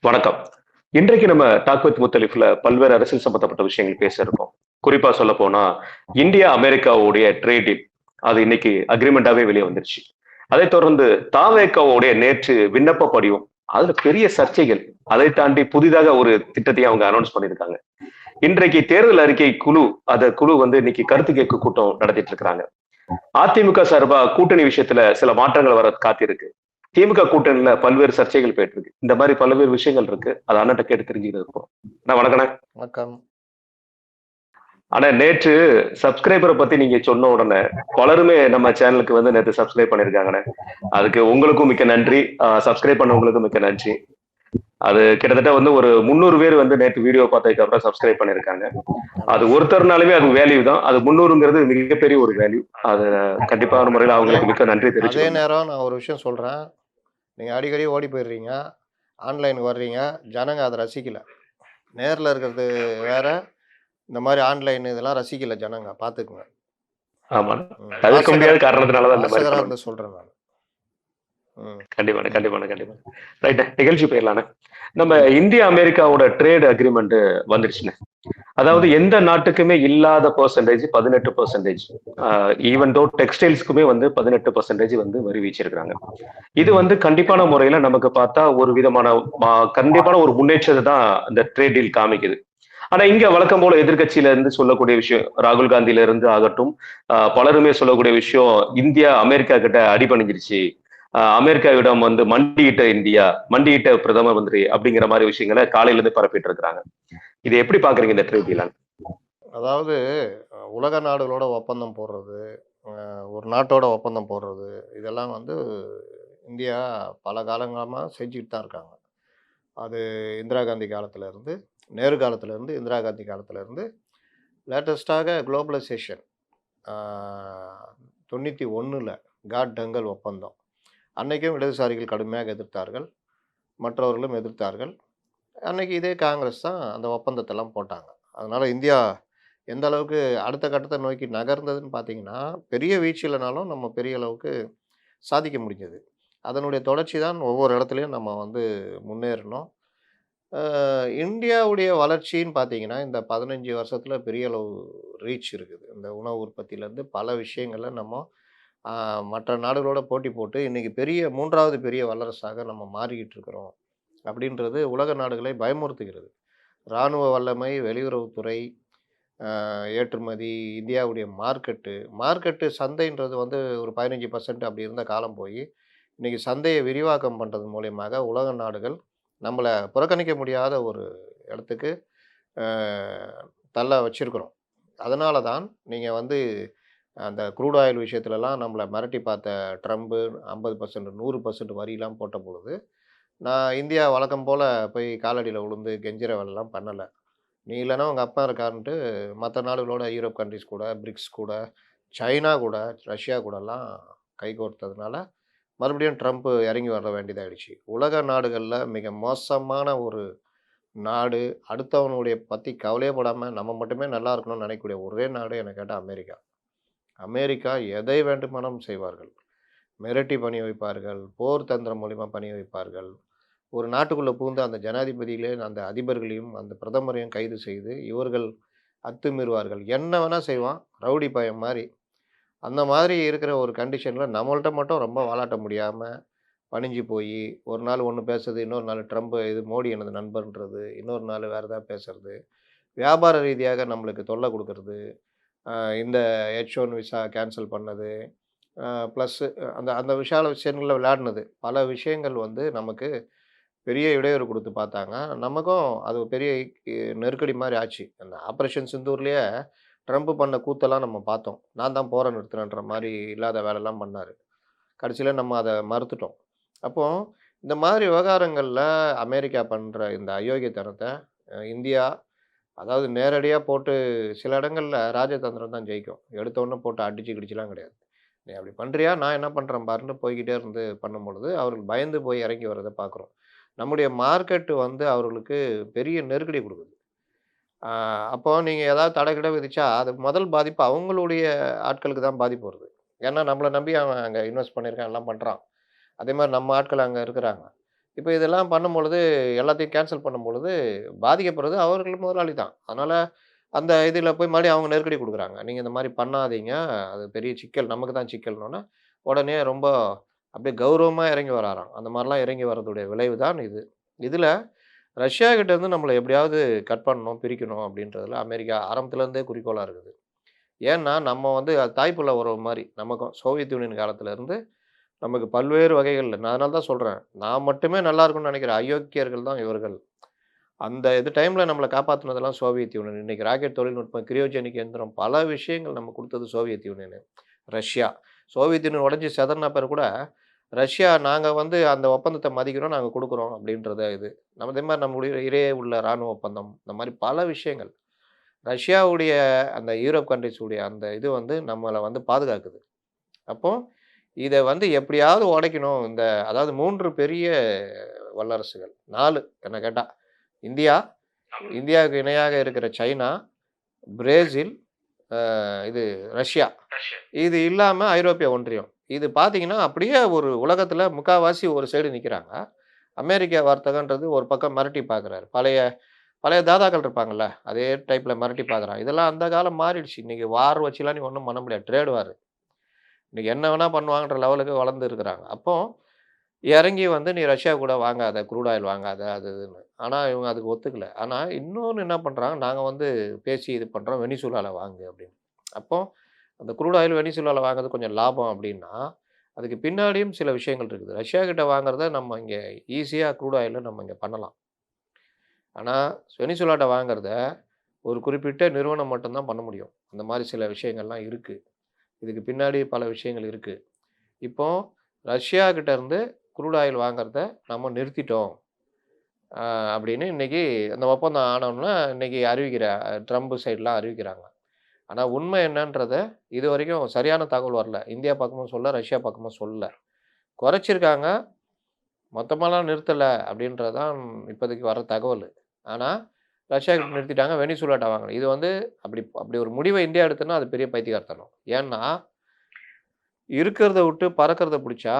வணக்கம். இன்றைக்கு நம்ம டாக் வித் முத்தலிஃப்ல பல்வேறு அரசியல் சம்பந்தப்பட்ட விஷயங்கள் பேச இருக்கோம். குறிப்பா சொல்ல போனா, இந்தியா அமெரிக்காவுடைய ட்ரேட் டீல் அது இன்னைக்கு அக்ரிமெண்டாவே வெளியே வந்துருச்சு. அதைத் தொடர்ந்து தாவேக்காவுடைய நேற்று விண்ணப்ப படிவம். அதுல பெரிய சர்ச்சைகள். அதை தாண்டி புதிதாக ஒரு திட்டத்தையும் அவங்க அனௌன்ஸ் பண்ணியிருக்காங்க. இன்றைக்கு தேர்தல் அறிக்கை குழு, குழு வந்து இன்னைக்கு கருத்து கேட்பு கூட்டம் நடத்திட்டு இருக்காங்க. அதிமுக சார்பா கூட்டணி விஷயத்துல சில மாற்றங்கள் வர காத்திருக்கு. திமுக கூட்டணியில பல்வேறு சர்ச்சைகள் போயிட்டு இருக்கு. இந்த மாதிரி பல்வேறு விஷயங்கள் இருக்கு. அது அண்ணன்ட்ட கேட்டு தெரிஞ்சுக்கிட்டு இருக்கோம். அண்ணா வணக்கண்ணே. வணக்கம். ஆனா நேற்று சப்ஸ்கிரைபரை பத்தி நீங்க சொன்ன உடனே பலருமே நம்ம சேனலுக்கு வந்து நேற்று சப்ஸ்கிரைப் பண்ணிருக்காங்கண்ணே. அதுக்கு உங்களுக்கும் மிக்க நன்றி. சப்ஸ்கிரைப் பண்ணவங்களுக்கும் மிக்க நன்றி. அது கிட்டத்தட்ட வந்து ஒரு 300 பேர் வந்து நேற்று வீடியோ பார்த்ததுக்கு அப்புறம் சப்ஸ்கிரைப் பண்ணிருக்காங்க. அது ஒருத்தர்னாலுமே அது வேல்யூ தான். அது 300ங்கிறது மிகப்பெரிய ஒரு வேல்யூ. அது கண்டிப்பான முறையில் அவங்களுக்கு மிக்க நன்றி அதே தெரிவிச்சுக்கோங்க. நேரம் நான் ஒரு விஷயம் சொல்றேன். நீங்க அடிக்கடி ஓடி போயிடுறீங்க. ஆன்லைனுக்கு வர்றீங்க. ஜனங்க அத ரசிக்கல. நேர்ல இருக்கிறது வேற. இந்த மாதிரி ஆன்லைன் இதெல்லாம் ரசிக்கல ஜனங்க. பார்த்துக்குங்க. ஆமா. தவிர்க்க முடியாத காரணத்தினால தான் இந்த மாதிரி வாசகரா பண்ணணும். இருந்து சொல்றேன் நானு. கண்டிப்பாண்ணே, கண்டிப்பாண்ணே, கண்டிப்பா. ரைட், நிகழ்ச்சி போயிடலாண்ணே. நம்ம இந்தியா அமெரிக்காவோட ட்ரேட் அக்ரிமெண்ட் வந்துருச்சுண்ணே. அதாவது எந்த நாட்டுக்குமே இல்லாத பெர்சன்டேஜ் 18%. ஈவன் தோ டெக்ஸ்டைல்ஸ்க்குமே வந்து 18% வந்து வரி வீச்சிருக்காங்க. இது வந்து கண்டிப்பான முறையில நமக்கு பார்த்தா ஒரு விதமான கண்டிப்பான ஒரு முன்னேற்றத்தை தான் இந்த ட்ரேட் டீல் காமிக்குது. ஆனா இங்க வழக்கம் போல எதிர்க்கட்சியில இருந்து சொல்லக்கூடிய விஷயம், ராகுல் காந்தியில இருந்து ஆகட்டும், பலருமே சொல்லக்கூடிய விஷயம், இந்தியா அமெரிக்கா கிட்ட அடிபணிஞ்சிருச்சு. அமெரிக்காவிடம் வந்து மண்டியிட்ட இந்தியா, மண்டியிட்ட பிரதம மந்திரி அப்படிங்கிற மாதிரி விஷயங்களை காலையில இருந்து பரப்பிட்டு இருக்கிறாங்க. இதை எப்படி பாக்குறீங்க இந்த ட்ரேட் டீல்? அதாவது உலக நாடுகளோட ஒப்பந்தம் போடுறது, ஒரு நாட்டோட ஒப்பந்தம் போடுறது, இதெல்லாம் வந்து இந்தியா பல காலங்காலமா செஞ்சுட்டு தான் இருக்காங்க. அது இந்திரா காந்தி காலத்துல இருந்து, நேரு காலத்துல இருந்து, இந்திரா காந்தி காலத்துல இருந்து, லேட்டஸ்ட்டாக குளோபலைசேஷன் 91ல காட் டங்கல் ஒப்பந்தம். அன்னைக்கும் இடதுசாரிகள் கடுமையாக எதிர்த்தார்கள். மற்றவர்களும் எதிர்த்தார்கள். அன்னைக்கு இதே காங்கிரஸ் தான் அந்த ஒப்பந்தத்தெல்லாம் போட்டாங்க. அதனால இந்தியா எந்த அளவுக்கு அடுத்த கட்டத்தை நோக்கி நகர்ந்ததுன்னு பார்த்தீங்கன்னா, பெரிய வீழ்ச்சி இல்லனாலும் நம்ம பெரிய அளவுக்கு சாதிக்க முடிஞ்சது. அதனுடைய தொடர்ச்சி தான் ஒவ்வொரு இடத்துலயும் நம்ம வந்து முன்னேறினோம். இந்தியாவுடைய வளர்ச்சின்னு பார்த்தீங்கன்னா, இந்த 15 வருஷத்துல பெரிய அளவு ரீச் இருக்குது. இந்த உணவு உற்பத்தியிலேருந்து பல விஷயங்கள்ல நம்ம அ மற்ற நாடுகளோட போட்டி போட்டு இன்னைக்கு பெரிய 3வது பெரிய வல்லரசாக நம்ம மாறிக்கிட்டு இருக்கிறோம். அப்படின்றது உலக நாடுகளை பயமுறுத்துகிறது. இராணுவ வல்லமை, வெளியுறவுத்துறை, ஏற்றுமதி, இந்தியாவுடைய மார்க்கெட்டு சந்தைன்றது வந்து ஒரு 15% அப்படி இருந்த காலம் போய், இன்னைக்கு சந்தையை விரிவாக்கம் பண்றது மூலியமாக உலக நாடுகள் நம்மள புறக்கணிக்க முடியாத ஒரு இடத்துக்கு அ தள்ள வச்சிருக்கிறோம். அதனால தான் நீங்க வந்து அந்த க்ரூட் ஆயில் விஷயத்துலலாம் நம்மள மிரட்டி பார்த்த ட்ரம்ப்பு 50%, 100% வரிலாம் போட்ட பொழுது, நான் இந்தியா வழக்கம் போல போய் காலடியில விழுந்து கெஞ்சுற வேலைலாம் பண்ணல. நீ இல்லன்னா உங்க அப்பா இருக்காருன்ட்டு மத்த நாடுகளோட யூரோப் கண்ட்ரீஸ் கூட, பிரிக்ஸ் கூட, சைனா கூட, ரஷ்யா கூடலாம் கைகோர்த்ததுனால, மறுபடியும் ட்ரம்ப் இறங்கி வர வேண்டியதாயிடுச்சு. உலக நாடுகள்ல மிக மோசமான ஒரு நாடு, அடுத்தவனுடைய பத்தி கவலையே படாம நம்ம மட்டுமே நல்லா இருக்கணும்னு நினைக்கக்கூடிய ஒரே நாடு என்ன கேட்டா அமெரிக்கா. அமெரிக்கா எதை வேண்டுமானாலும் செய்வார்கள். மிரட்டி பணிய வைப்பார்கள், போர் தந்திரம் மூலியமா பணிய வைப்பார்கள். ஒரு நாட்டுக்குள்ள புகுந்து அந்த ஜனாதிபதிகளே அந்த அதிபர்களையும், அந்த பிரதமரையும் கைது செய்து, இவர்கள் அத்துமீறுவார்கள். என்ன வேணா செய்வான். ரவுடி பையன் மாரி. அந்த மாதிரி இருக்கிற ஒரு கண்டிஷன்ல நம்மள்ட்ட மட்டும் ரொம்ப வாலாட்ட முடியாம, பணிஞ்சு போயி, ஒரு நாள் ஒண்ணு பேசுறது, இன்னொரு நாள் ட்ரம்ப் இது மோடி எனது நண்பர்ன்றது, இன்னொரு நாள் வேற ஏதாவது பேசுறது, வியாபார ரீதியாக நம்மளுக்கு தொல்ல குடுக்கறது, அ இந்த H1 விசா கேன்சல் பண்ணது, ப்ளஸ் அந்த அந்த விஷயங்கள்ல விளையாடுனது. பல விஷயங்கள் வந்து நமக்கு பெரிய இடையூறு குடுத்து பார்த்தாங்க. நமக்கும் அது ஒரு பெரிய நெருக்கடி மாரி ஆச்சு. அந்த ஆப்பரேஷன் சிந்தூர்லயே ட்ரம்ப் பண்ண கூத்தெல்லாம் நம்ம பார்த்தோம். நான் தான் போர நிறுத்துறேன்ற மாரி இல்லாத வேலைலாம் பண்ணாரு. கடைசியில நம்ம அத மறுத்துட்டோம். அப்போ இந்த மாதிரி விவகாரங்கள்ல அமெரிக்கா பண்ற இந்த அயோக்கியத்தனத்த இந்தியா அதாவது நேரடியா போட்டு சில இடங்கள்ல ராஜதந்திரம் தான் ஜெயிக்கும். எடுத்த உடனே போட்டு அடிச்சு கிடிச்சுலாம் கிடையாது. "நீ அப்படி பண்றியா? நான் என்ன பண்றேன் பாருன்னு" போய்க்கிட்டே இருந்து பண்ணும்பொழுது, அவர்கள் பயந்து போய் இறங்கி வர்றத பார்க்குறோம். நம்முடைய மார்க்கெட் வந்து அவர்களுக்கு பெரிய நெருக்கடி குடுக்குது. ஆ அப்போ நீங்க ஏதாவது தடை கிடை விதிச்சா, அது முதல் பாதிப்பு அவங்களுடைய ஆட்களுக்கு தான் பாதிப்பு வருது. ஏன்னா நம்மள நம்பி அவன் அங்க இன்வெஸ்ட் பண்ணியிருக்கான், எல்லாம் பண்றான். அதே மாரி நம்ம ஆட்கள் அங்க இருக்கிறாங்க. இப்ப இதெல்லாம் பண்ணும்பொழுது, எல்லாத்தையும் கேன்சல் பண்ணும்பொழுது, பாதிக்கப்படுறது அவர்கள் முதலாளி தான். அதனால அந்த இதில போய் மறுபடியும் அவங்க நெருக்கடி குடுக்குறாங்க. நீங்க இந்த மாரி பண்ணாதீங்க. அது பெரிய சிக்கல். நமக்கு தான் சிக்கல்னோனே, உடனே ரொம்ப அப்படியே கௌரவமா இறங்கி வராராம். அந்த மாரிலாம் இறங்கி வரதுடைய விளைவு தான் இது. இதில ரஷ்யா கிட்ட இருந்து நம்மள எப்படியாவது கட் பண்ணணும், பிரிக்கணும் அப்படின்றதுல அமெரிக்கா ஆரம்பத்துல இருந்தே குறிக்கோளா இருக்குது. ஏன்னா, நம்ம வந்து அது தாய்ப்புள்ள உறவு மாரி. நமக்கும் சோவியத் யூனியன் காலத்துல இருந்து நமக்கு பல்வேறு வகைகள்ல நான் அதனால தான் சொல்றேன். நான் மட்டுமே நல்லா இருக்கணும்னு நெனைக்கிற அயோக்கியர்கள் தான் இவர்கள். அந்த இது டைம்ல நம்மள காப்பாத்துனதெல்லாம் சோவியத் யூனியன். இன்னைக்கு ராக்கெட் தொழில்நுட்பம், கிரையோஜெனிக் இயந்திரம் பல விஷயங்கள் நம்ம குடுத்தது Soviet union. Russia. Soviet union உடைஞ்சு சிதறின பிறகு கூட, ரஷ்யா நாங்க வந்து அந்த ஒப்பந்தத்த மதிக்கிறோம், நாங்க குடுக்குறோம் அப்படின்றத இது. நம்ம அதே மாரி நம்முடைய இடையே உள்ள ராணுவ ஒப்பந்தம், இந்த மாரி பல விஷயங்கள். ரஷ்யாவுடைய அந்த யூரோப் கண்ட்ரீஸ் உடைய அந்த இது வந்து நம்மள வந்து பாதுகாக்குது. அப்போ இத வந்து எப்படியாவது உடைக்கணும். அதாவது 3 பெரிய வல்லரசுகள். 4 என்ன கேட்டா. இந்தியா, இந்தியாவுக்கு இணையாக இருக்கிற சைனா, பிரேசில், இது ரஷ்யா. இது இல்லாம ஐரோப்பிய ஒன்றியம். இது பார்த்தீங்கன்னா, அப்படியே ஒரு உலகத்தில முக்காவாசி ஒரு சைடு நிக்கிறாங்க. அமெரிக்க வர்த்தகன்றது ஒரு பக்கம் மிரட்டி பார்க்குறாரு. பழைய பழைய தாதாக்கள் இருப்பாங்கல்ல, அதே டைப்ல மிரட்டி பார்க்குறான். இதெல்லாம் அந்த காலம் மாறிடுச்சு. இன்னைக்கு வார் வச்சுலாம் நீ ஒண்ணும் பண்ண முடியாது. ட்ரேட் வார். இன்னைக்கு என்ன வேணா பண்ணுவாங்கன்ற லெவலுக்கு வளர்ந்து இருக்கிறாங்க. அப்போ இறங்கி வந்து நீ ரஷ்யா கூட வாங்காத, க்ரூட் ஆயில் வாங்காத அது இதுன்னு. ஆனா இவங்க அதுக்கு ஒத்துக்கல. ஆனா இன்னொன்னு என்ன பண்றாங்க, நாங்க வந்து பேசி இது பண்றோம். வெனிசுலால வாங்கு அப்படின்னு. அப்போ அந்த க்ரூட் ஆயில் வெனிசுலால வாங்குறது கொஞ்சம் லாபம் அப்படின்னா, அதுக்கு பின்னாடியும் சில விஷயங்கள் இருக்குது. ரஷ்யா கிட்ட வாங்குறத நம்ம இங்க ஈஸியா க்ரூட் ஆயில நம்ம இங்க பண்ணலாம். ஆனா வெனிசுலாட்ட வாங்குறத ஒரு குறிப்பிட்ட நிறுவனம் மட்டும் தான் பண்ண முடியும். அந்த மாரி சில விஷயங்கள்லாம் இருக்கு. இதுக்கு பின்னாடி பல விஷயங்கள் இருக்கு. இப்போ ரஷ்யா கிட்ட இருந்து க்ரூட் ஆயில் வாங்குறத நம்ம நிறுத்திட்டோம். அ அப்படின்னு இன்னைக்கு அந்த ஒப்பந்தம் ஆனோன்ன இன்னைக்கு ட்ரம்ப் சைட்லாம் அறிவிக்கிறாங்க. ஆனா உண்மை என்னன்றத இதுவரைக்கும் சரியான தகவல் வரல. இந்தியா பக்கமும் சொல்லல, ரஷ்யா பக்கமும் சொல்லல. குறைச்சிருக்காங்க. மொத்தமாலாம் நிறுத்தல அப்படின்றது தான் இப்போதைக்கு வர தகவல். ஆனா ரஷ்யா கிட்ட நிறுத்திட்டாங்க. வெனிசுலாட்ட வாங்கணும். இது வந்து அப்படி அப்படி ஒரு முடிவ இந்தியா எடுத்ததுன்னா அது பெரிய பைத்தியக்காரத்தனம். ஏன்னா இருக்கிறத விட்டு பறக்கிறத புடிச்சா,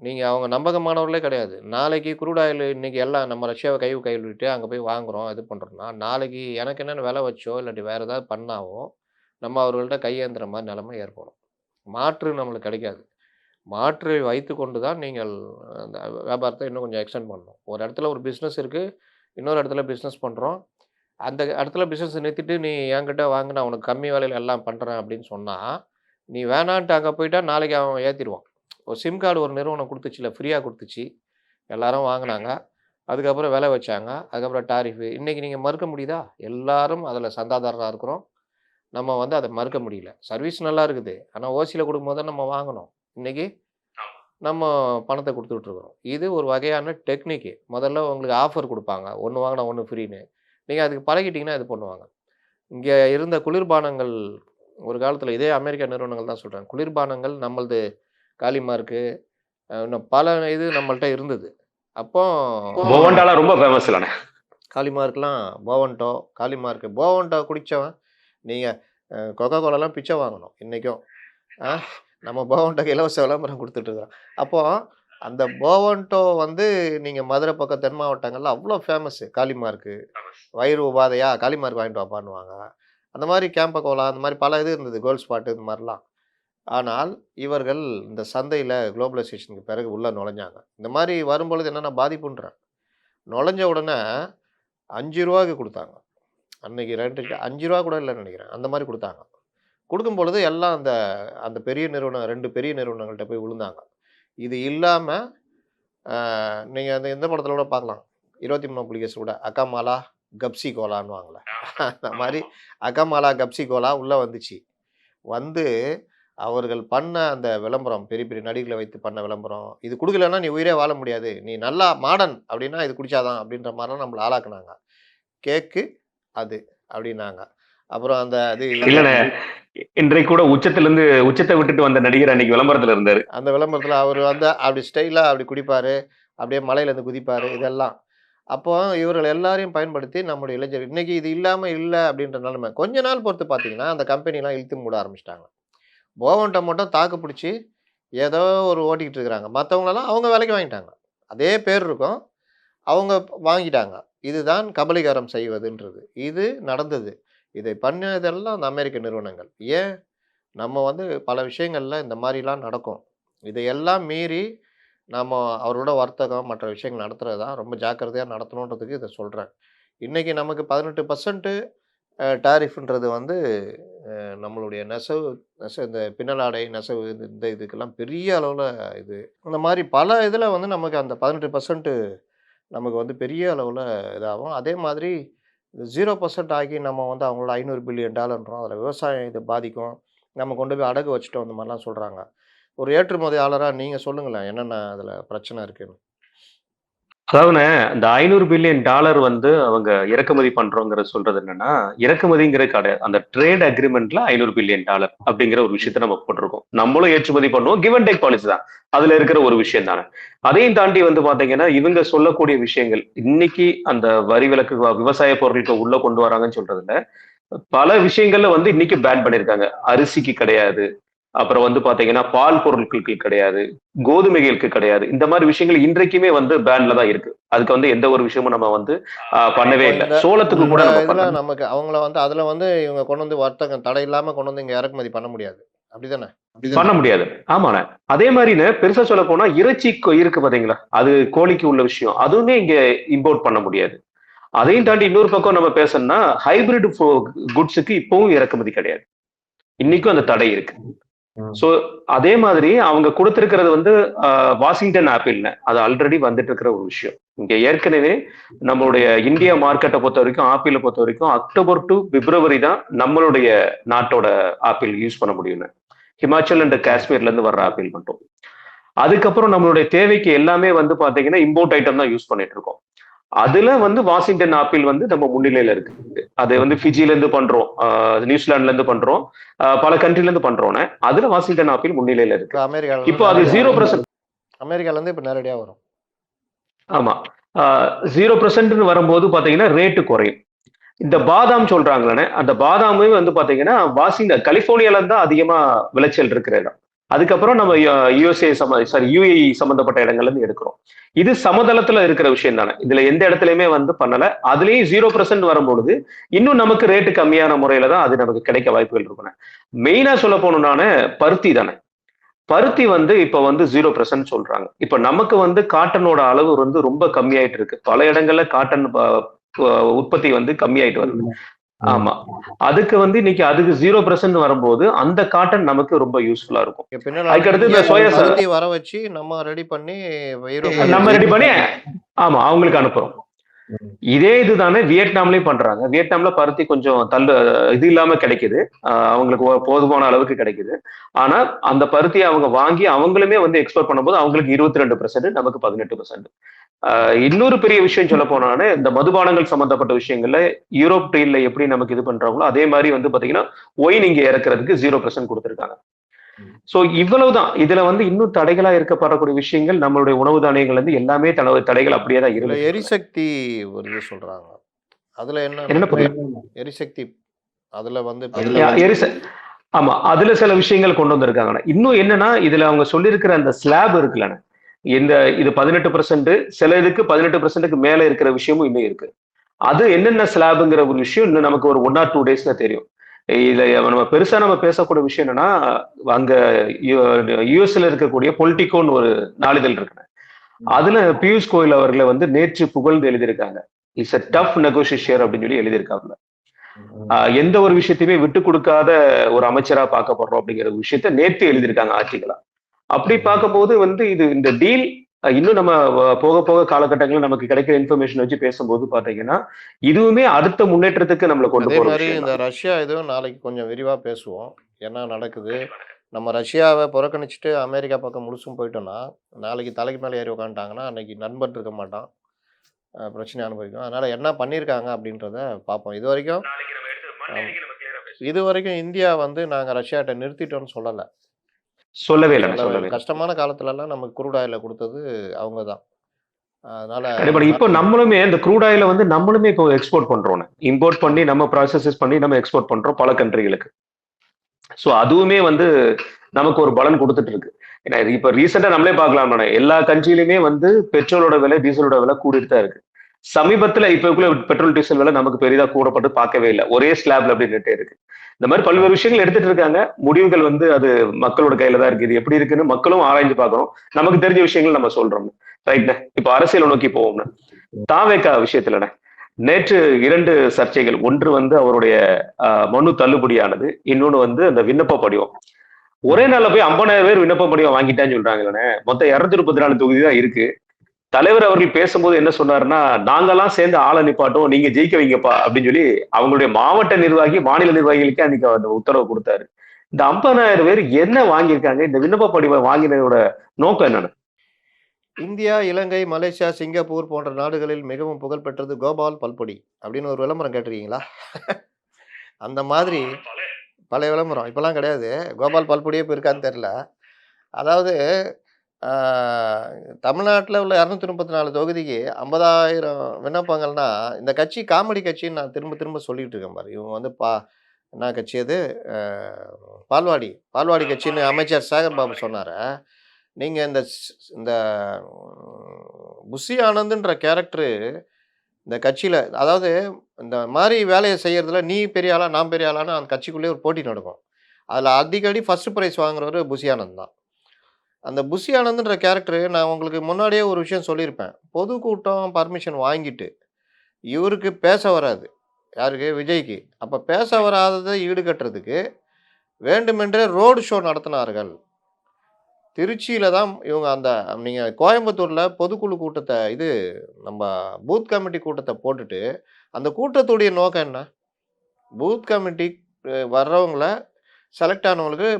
நீங்க அவங்க நம்பகமானவர்களே கிடையாது. நாளைக்கு க்ரூட் ஆயில் இன்னைக்கு எல்லாம் நம்ம ரஷ்யாவ கைவிட்டுட்டு அங்க போய் வாங்குறோம், இது பண்றோம்னா, நாளைக்கு எனக்கு என்னன்னு விலை வச்சோ, இல்லாட்டி வேற ஏதாவது பண்ணாவோ, நம்ம அவர்கள்ட்ட கையேந்துற மாரி நிலைமை ஏற்படும். மாற்று நம்மளுக்கு கிடைக்காது. மாற்றை வைத்துக்கொண்டு தான் நீங்கள் அந்த வியாபாரத்த இன்னும் கொஞ்சம் எக்ஸ்டெண்ட் பண்ணணும். ஒரு இடத்துல ஒரு பிசினஸ் இருக்கு. இன்னொரு இடத்துல பிசினஸ் பண்றோம். அந்த இடத்துல பிசினஸ் நிறுத்திட்டு, "நீ என்கிட்ட வாங்கு, நான் உனக்கு கம்மி விலையில எல்லாம் பண்றேன்" அப்படின்னு சொன்னா, நீ வேணான்ட்டு அங்க போயிட்டா நாளைக்கு அவன் ஏத்திருவான். ஒரு சிம் கார்டு ஒரு நிறுவனம் குடுத்துச்சுல்ல, ஃப்ரீயா குடுத்துச்சு. எல்லாரும் வாங்குனாங்க. அதுக்கப்புறம் விலை வச்சாங்க. அதுக்கப்புறம் டாரிஃப். இன்னைக்கு நீங்க மறுக்க முடியுதா? எல்லாரும் அதுல சந்தாதாரரா இருக்கிறோம். நம்ம வந்து அத மறுக்க முடியல. சர்வீஸ் நல்லா இருக்குது. ஆனா ஓசில குடுக்கும்போது தான் நம்ம வாங்கணும். இன்னைக்கு நம்ம பணத்த குடுத்துட்டு இருக்கிறோம். இது ஒரு வகையான டெக்னிக்கு. முதல்ல உங்களுக்கு ஆஃபர் குடுப்பாங்க. 1 வாங்குனா 1 ஃப்ரீன்னு. நீங்க அதுக்கு பழகிட்டீங்கன்னா இது பண்ணுவாங்க. இங்க இருந்த குளிர்பானங்கள் ஒரு காலத்துல இதே அமெரிக்கா நிறுவனங்கள் தான் சொல்றேன். குளிர்பானங்கள் நம்மளது காலிமார்க்கு, இன்னும் பல இது நம்மள்ட்ட இருந்தது. அப்போ போவண்டாலாம் ரொம்ப ஃபேமஸ் இல்லண்ணே. காலிமார்க்லாம் போவன்டோ, போவன்டோ குடிச்சவன் நீங்க கொக்கோ கோலாலாம் பிச்சை வாங்கணும் இன்னைக்கும். ஆ நம்ம போவன்டோக்கு இலவச விளம்பரம் குடுத்துட்டு இருக்கிறோம். அப்போ அந்த போவன்டோ வந்து நீங்க மதுரை பக்கம் தென் மாவட்டங்கள்ல அவ்ளோ ஃபேமஸு காலிமார்க்கு. வயிறு உபாதையா காலிமார்க் வாங்கிட்டு வாப்பான்னுவாங்க. அந்த மாரி கேம்ப கோலா அந்த மாரி பல இது இருந்தது. கோல்ட் ஸ்பாட் இது மாரிலாம். ஆனால் இவர்கள் இந்த சந்தையில குளோபலைசேஷனுக்கு பிறகு உள்ள நுழைஞ்சாங்க. இந்த மாரி வரும்பொழுது என்னன்னா பாதிப்புன்றேன். நுழைஞ்ச உடனே ரூ. 5க்கு குடுத்தாங்க. அன்னைக்கு ரேட்டுக்கு ரூ. 5 கூட இல்லன்னு நெனைக்கிறேன். அந்த மாரி குடுத்தாங்க. குடுக்கும் பொழுது எல்லாம் அந்த அந்த பெரிய நிறுவனம் 2 பெரிய நிறுவனங்கள்ட்ட போய் விழுந்தாங்க. இது இல்லாம நீங்க அந்த இந்த படத்துல கூட பார்க்கலாம். 23 புலிகேசி கூட அக்காமாலா, கப்சி கோலான்னுவாங்கல்ல. அந்த மாரி அக்காமாலா, கப்சி கோலா உள்ள வந்துச்சு. வந்து அவர்கள் பண்ண அந்த விளம்பரம், பெரிய பெரிய நடிகர்கள வைத்து பண்ண விளம்பரம். இது குடுக்கலன்னா நீ உயிரே வாழ முடியாது. நீ நல்லா மாடர்ன் அப்டின்னா இது குடிச்சா தான் அப்டின்ற மாரிலாம் நம்மள ஆளாக்குனாங்க. கேக்கு அது அப்டின்னாங்க. அப்புறம் அந்த அது இல்லண்ணே, இன்றைக்கு கூட உச்சத்தை விட்டுட்டு வந்த நடிகர் அன்னைக்கு விளம்பரத்துல இருந்தாரு. அந்த விளம்பரத்துல அவரு வந்து அப்டி ஸ்டைலா அப்டி குடிப்பாரு. அப்டியே மலையிலேருந்து குதிப்பாரு. இதெல்லாம். அப்போ இவர்கள் எல்லாரையும் பயன்படுத்தி நம்முடைய இளைஞர் இன்னைக்கு இது இல்லாம இல்ல அப்டின்ற நெலைமை. கொஞ்ச நாள் பொறுத்து பார்த்தீங்கன்னா, அந்த கம்பெனிலாம் இழுத்து மூட ஆரம்பிச்சுட்டாங்க. போவன்ட்ட மட்டும் தாக்கு புடிச்சு ஏதோ ஒரு ஓட்டிக்கிட்டு இருக்கிறாங்க. மத்தவங்களலாம் அவங்க வேலைக்கு வாங்கிட்டாங்க. அதே பேர் இருக்கும். அவங்க வாங்கிட்டாங்க. இதுதான் கபளீகரம் செய்வதுன்றது. இது நடந்தது. இதை பண்ணதெல்லாம் அந்த அமெரிக்க நிறுவனங்கள். ஏன்? நம்ம வந்து பல விஷயங்கள்ல இந்த மாரிலாம் நடக்கும். இதையெல்லாம் மீறி நம்ம அவரோட வர்த்தகம், மற்ற விஷயங்கள் நடத்துறது தான் ரொம்ப ஜாக்கிரதையா நடத்தணுன்றதுக்கு இத சொல்றேன். இன்னைக்கு நமக்கு 18% டாரிஃப்ன்றது வந்து நம்மளுடைய இந்த பின்னலாடை, நெசவு இந்த இதுக்கெல்லாம் பெரிய அளவுல இது. இந்த மாரி பல இதில வந்து நமக்கு அந்த 18% நமக்கு வந்து பெரிய அளவுல இதாகும். அதே மாதிரி 0% ஆக்கி நம்ம வந்து அவங்களோட $500 பில்லியன் அதில விவசாயம் இது பாதிக்கும். நம்ம கொண்டு போய் அடகு வச்சுட்டோம் இந்த மாரிலாம் சொல்றாங்க. ஒரு ஏற்றுமதியாளரா நீங்க சொல்லுங்களேன். என்னென்ன அதில பிரச்சனை இருக்குன்னு? அதாவதுண்ணே, இந்த $500 பில்லியன் வந்து அவங்க இறக்குமதி பண்றோங்கிறது சொல்றது என்னன்னா, இறக்குமதிங்கிறது கிடையாது. அந்த ட்ரேட் அக்ரிமெண்ட்ல $500 பில்லியன் அப்படிங்கிற ஒரு விஷயத்த நம்ம போட்டிருக்கோம். நம்மளும் ஏற்றுமதி பண்ணுவோம். கிவ் அண்ட் டேக் பாலிசி தான். அதுல இருக்கிற ஒரு விஷயம் தானே. அதையும் தாண்டி வந்து பாத்தீங்கன்னா, இவங்க சொல்லக்கூடிய விஷயங்கள், இன்னைக்கு அந்த வரி விலக்கு விவசாய பொருட்களுக்கு உள்ள கொண்டு வராங்கன்னு சொல்றதுல, பல விஷயங்கள்ல வந்து இன்னைக்கு பேன் பண்ணியிருக்காங்க. அரிசிக்கு கிடையாது. அப்புறம் வந்து பாத்தீங்கன்னா, பால் பொருட்களுக்கு கிடையாது. கோதுமைகளுக்கு கிடையாது. இந்த மாரி விஷயங்கள் இன்றைக்குமே வந்து பேன்ல தான் இருக்கு. அதுக்கு வந்து எந்த ஒரு விஷயமும் நம்ம வந்து பண்ணவே இப்போ இல்ல. இந்த சோளத்துக்கு கூட இந்த நம்ம இதில பண்ணல. நமக்கு அவங்கள வந்து அதில வந்து இவங்க கொண்டு வந்து வர்த்தகம் தடை இல்லாம கொண்டு வந்து இங்க இறக்குமதி பண்ண முடியாது. அப்படிதானே? பண்ண முடியாது. ஆமாண்ணே. அதே மாரிண்ணே பெருசா சொல்லப் போனா இறைச்சி இருக்கு பாத்தீங்களா? அது கோழிக்கு உள்ள விஷயம். அதுவுமே இங்க இம்போர்ட் பண்ண முடியாது. அதையும் தாண்டி இன்னொரு பக்கம் நம்ம பேசணும்னா, ஹைபிரிட் குட்ஸுக்கு இப்பவும் இறக்குமதி கிடையாது. இன்னைக்கும் அந்த தடை இருக்கு. சோ அதே மாதிரி அவங்க கொடுத்திருக்கிறது வந்து வாஷிங்டன் ஆப்பிள்னு அது ஆல்ரெடி வந்துட்டு இருக்கிற ஒரு விஷயம். இங்க ஏற்கனவே நம்மளுடைய இந்தியா மார்க்கெட்டை பொறுத்த வரைக்கும் ஆப்பிளை பொறுத்த வரைக்கும் அக்டோபர் டு பிப்ரவரி தான் நம்மளுடைய நாட்டோட ஆப்பிள் யூஸ் பண்ண முடியும். ஹிமாச்சல் அண்ட் காஷ்மீர்ல இருந்து வர்ற ஆப்பிள் மட்டும். அதுக்கப்புறம் நம்மளுடைய தேவைக்கு எல்லாமே வந்து பாத்தீங்கன்னா இம்போர்ட் ஐட்டம் தான் யூஸ் பண்ணிட்டு இருக்கோம். அதுல வந்து வாஷிங்டன் ஆப்பிள் வந்து நம்ம முன்னிலையில இருக்கு. அது வந்து ஃபிஜில இருந்து பண்றோம், நியூசிலாந்துல இருந்து பண்றோம், பல கண்ட்ரில இருந்து பண்றோம். அதுல வாஷிங்டன் ஆப்பிள் முன்னிலையில இருக்கு. இப்ப அமெரிக்கால இப்போ இருந்து அது நேரடியா 0%. அமெரிக்கால இருந்து இப்ப நேரடியா வரும். ஆமா. 0% வரும்போது பாத்தீங்கன்னா ரேட்டு குறையும். இந்த பாதாம் சொல்றாங்களே, அந்த பாதாமே வந்து பாத்தீங்கன்னா வாஷிங்டன் கலிபோர்னியால இருந்து தான் அதிகமா விளைச்சல் இருக்கிற இடம். அதுக்கப்புறம் நம்ம யுஎஸ்ஏ யுஏஇ சம்பந்தப்பட்ட இடங்கள்ல இருந்து எடுக்கிறோம். இது சமதளத்துல இருக்கிற விஷயம் தானே. இதுல எந்த இடத்துலயுமே வந்து பண்ணல. அதுலயும் 0% வரும்பொழுது இன்னும் நமக்கு ரேட்டு கம்மியான முறையில தான் அது நமக்கு கிடைக்க வாய்ப்புகள் இருக்கும். மெயினா சொல்ல போனோம்னானே பருத்தி தானே. பருத்தி வந்து இப்ப வந்து 0% சொல்றாங்க. இப்ப நமக்கு வந்து காட்டனோட அளவு வந்து ரொம்ப கம்மியாயிட்டு இருக்கு. பல இடங்கள்ல காட்டன் உற்பத்தி வந்து கம்மியாயிட்டு வருது. ஆமா. அதுக்கு வந்து இன்னைக்கு அதுக்கு 0% வரும்போது அந்த காட்டன் நமக்கு ரொம்ப யூஸ்ஃபுல்லா இருக்கும். இங்க பின்னால அதுக்கடுத்து இந்த இந்தியாக்கு சோயா பருத்தி வர வச்சு நம்ம ரெடி பண்ணி யூரோப்ல நம்ம ரெடி பண்ணி வித்துட்டு ஆமா அவங்களுக்கு அனுப்புறோம். இதே இதுதானே வியட்நாம்லயும் பண்றாங்க. வியட்நாம்ல பருத்தி கொஞ்சம் இது இல்லாம கிடைக்குது. அவங்களுக்கு போதுமான அளவுக்கு கிடைக்குது. ஆனா அந்த பருத்தியை அவங்க வாங்கி அவங்களுமே வந்து எக்ஸ்போர்ட் பண்ணும்போது அவங்களுக்கு 22%, நமக்கு 18%. இன்னொரு பெரிய விஷயம் சொல்ல போனாலே இந்த மதுபானங்கள் சம்பந்தப்பட்ட விஷயங்கள்ல யூரோப் ட்ரீட்ல எப்படி நமக்கு இது பண்றாங்களோ அதே மாதிரி வந்து பாத்தீங்கன்னா ஒயின் இங்க இறக்குறதுக்கு 0% கொடுத்திருக்காங்க. சோ இவ்வளவுதான். இதுல வந்து இன்னும் தடைகளா இருக்கப்படக்கூடிய விஷயங்கள் நம்மளுடைய உணவு தானியங்கள் வந்து எல்லாமே தடைகள் அப்படியே தான் இதுல இருந்துட்டு இருக்கு. எரிசக்தி வருது சொல்றாங்க. அதுல என்ன என்ன புரியல? எரிசக்தி அதுல வந்து எரிச ஆமா. அதுல சில விஷயங்கள் கொண்டு வந்திருக்காங்க. இன்னும் என்னன்னா, இதுல அவங்க சொல்லியிருக்கிற அந்த ஸ்லாப் இருக்குல்ல, இந்த இது 18% சில இதுக்கு 18%க்கு மேல இருக்கிற விஷயமும் இன்னும் இருக்கு. அது என்னென்ன ஸ்லாப்ங்கிற ஒரு விஷயம் இன்னும் நமக்கு ஒரு 1 or 2 டேஸ்ல தெரியும். இதுல நம்ம பெருசா நம்ம பேசக்கூடிய விஷயம் என்னன்னா, அங்க யுஎஸ்ல இருக்கக்கூடிய பொலிட்டிகோன்னு ஒரு நாளிதழ் இருக்கு. அதுல பியூஷ் கோயல் அவர்களை வந்து நேற்று புகழ்ந்து எழுதியிருக்காங்க. இட்ஸ் a tough negotiator அப்படின்னு சொல்லி எழுதியிருக்காங்க. எந்த ஒரு விஷயத்தையுமே விட்டு கொடுக்காத ஒரு அமைச்சரா பார்க்கப்படுறோம் அப்படிங்கிற விஷயத்த நேத்து எழுதியிருக்காங்க ஆர்டிகளா. அப்படி பார்க்கும்போது வந்து இது இந்த டீல் இன்னும் நம்ம போக போக காலகட்டங்களில் நமக்கு கிடைக்கிற இன்ஃபர்மேஷன் வச்சு பேசும்போது பாத்தீங்கன்னா இதுவுமே அடுத்த முன்னேற்றத்துக்கு நம்மளை கொண்டு அதே போற மாதிரி விஷயம் இந்த தான். ரஷ்யா இதுவும் நாளைக்கு கொஞ்சம் விரிவா பேசுவோம். என்ன நடக்குது? நம்ம ரஷ்யாவை புறக்கணிச்சுட்டு அமெரிக்கா பக்கம் முழுசும் போயிட்டோம்னா, நாளைக்கு தலைக்கு மேல ஏறி உட்காந்துட்டாங்கன்னா, அன்னைக்கு நண்பன் இருக்க மாட்டான். பிரச்சனை அனுபவிக்கும். அதனால என்ன பண்ணியிருக்காங்க அப்படின்றத பார்ப்போம். இதுவரைக்கும் இந்தியா வந்து நாங்க ரஷ்யாட்ட நிறுத்திட்டோம்னு சொல்லல. சொல்லவே இல்லை சொல்லவே இல்ல. சொல்லவே இல்லை. கஷ்டமான காலத்துலலாம் நமக்கு குரூட் ஆயில குடுத்தது அவங்க தான். அதனால கண்டிப்பா இப்போ நம்மளுமே இந்த க்ரூட் ஆயில வந்து நம்மளுமே இப்போ எக்ஸ்போர்ட் பண்றோம். இம்போர்ட் பண்ணி நம்ம ப்ராசஸஸ் பண்ணி நம்ம எக்ஸ்போர்ட் பண்றோம் பல கண்ட்ரிகளுக்கு. சோ அதுவுமே வந்து நமக்கு ஒரு பலன் கொடுத்துட்டு இருக்கு. ஏன்னா இப்ப ரீசெண்டா நம்மளே பார்க்கலாம் தானே, எல்லா கண்ட்ரிலுமே வந்து பெட்ரோலோட விலை டீசலோட விலை கூடிட்டு தான் இருக்கு. சமீபத்துல இப்ப பெட்ரோல் டீசல் விலை நமக்கு பெரிதா கூடப்பட்டு பார்க்கவே இல்லை, ஒரே ஸ்லாப்ல அப்படி நின்னுட்டே இருக்கு. இந்த மாதிரி பல்வேறு விஷயங்கள் எடுத்துட்டு இருக்காங்க. முடிவுகள் வந்து அது மக்களோட கையில தான் இருக்கு. இது எப்படி இருக்குன்னு மக்களும் ஆராய்ஞ்சு பார்க்கணும். நமக்கு தெரிஞ்ச விஷயங்கள் நம்ம சொல்றோம். ரைட்ண்ணே. இப்போ அரசியலை நோக்கி போவோம்ண்ணே. தாவேகா விஷயத்துலண்ணே, நேற்று 2 சர்ச்சைகள். ஒன்று வந்து அவருடைய மனு தள்ளுபடியானது, இன்னொன்னு வந்து அந்த விண்ணப்ப படிவம். ஒரே நாள்ல போய் 50,000 பேர் விண்ணப்ப படிவம் வாங்கிட்டான்னு சொல்றாங்களே. மொத்தம் 234 தொகுதி தான் இருக்கு. தலைவர் அவர்கள் பேசும்போது என்ன சொன்னாருன்னா, நாங்கெல்லாம் சேர்ந்து ஆளை நிப்பாட்டோம், நீங்க ஜெயிக்க வைங்கப்பா அப்படின்னு சொல்லி அவங்களுடைய மாவட்ட நிர்வாகி, மாநில நிர்வாகிகளுக்கே அன்னைக்கு அந்த உத்தரவு கொடுத்தாரு. இந்த 50,000 பேர் என்ன வாங்கியிருக்காங்க? இந்த விண்ணப்ப படிவம் வாங்கினதோட நோக்கம் என்னன்னு? இந்தியா, இலங்கை, மலேசியா, சிங்கப்பூர் போன்ற நாடுகளில் மிகவும் புகழ்பெற்றது கோபால் பல்பொடி அப்படின்னு ஒரு விளம்பரம் கேட்டிருக்கீங்களா? அந்த மாதிரி பழைய விளம்பரம் இப்போலாம் கிடையாது. கோபால் பல்பொடியே இப்போ இருக்கான்னு தெரில. அதாவது தமிழ்நாட்டில் உள்ள 234 தொகுதிக்கு 50,000 விண்ணப்பங்கள்னா, இந்த கட்சி காமெடி கட்சின்னு நான் திரும்ப திரும்ப சொல்லிட்டு இருக்கேன் பாரு. இவங்க வந்து என்ன கட்சி அது? பால்வாடி பால்வாடி கட்சின்னு அமைச்சர் சேகர் பாபு சொன்னார். நீங்கள் இந்த புஷி ஆனந்துன்ற கேரக்டரு இந்த கட்சியில், அதாவது இந்த மாதிரி வேலையை செய்கிறதுல நீ பெரிய ஆளா நான் பெரிய ஆளான்னு அந்த கட்சிக்குள்ளேயே ஒரு போட்டி நடக்கும். அதில் அடிக்கடி ஃபஸ்ட்டு ப்ரைஸ் வாங்குறவர் புஷி ஆனந்த் தான். அந்த புஷி ஆனந்துன்ற கேரக்டரு நான் உங்களுக்கு முன்னாடியே ஒரு விஷயம் சொல்லியிருப்பேன். பொதுக்கூட்டம் பர்மிஷன் வாங்கிட்டு இவருக்கு பேச வராது. யாருக்கு? விஜய்க்கு. அப்போ பேச வராததை ஈடுகட்டுறதுக்கு வேண்டுமென்றே ரோடு ஷோ நடத்தினார்கள். திருச்சியில் தான் இவங்க அந்த நீங்கள் கோயம்புத்தூரில் பொதுக்குழு கூட்டத்தை நம்ம பூத் கமிட்டி கூட்டத்தை போட்டுட்டு, அந்த கூட்டத்துடைய நோக்கம் என்ன? பூத் கமிட்டி வர்றவங்கள செலக்ட் ஆனவங்களுக்கு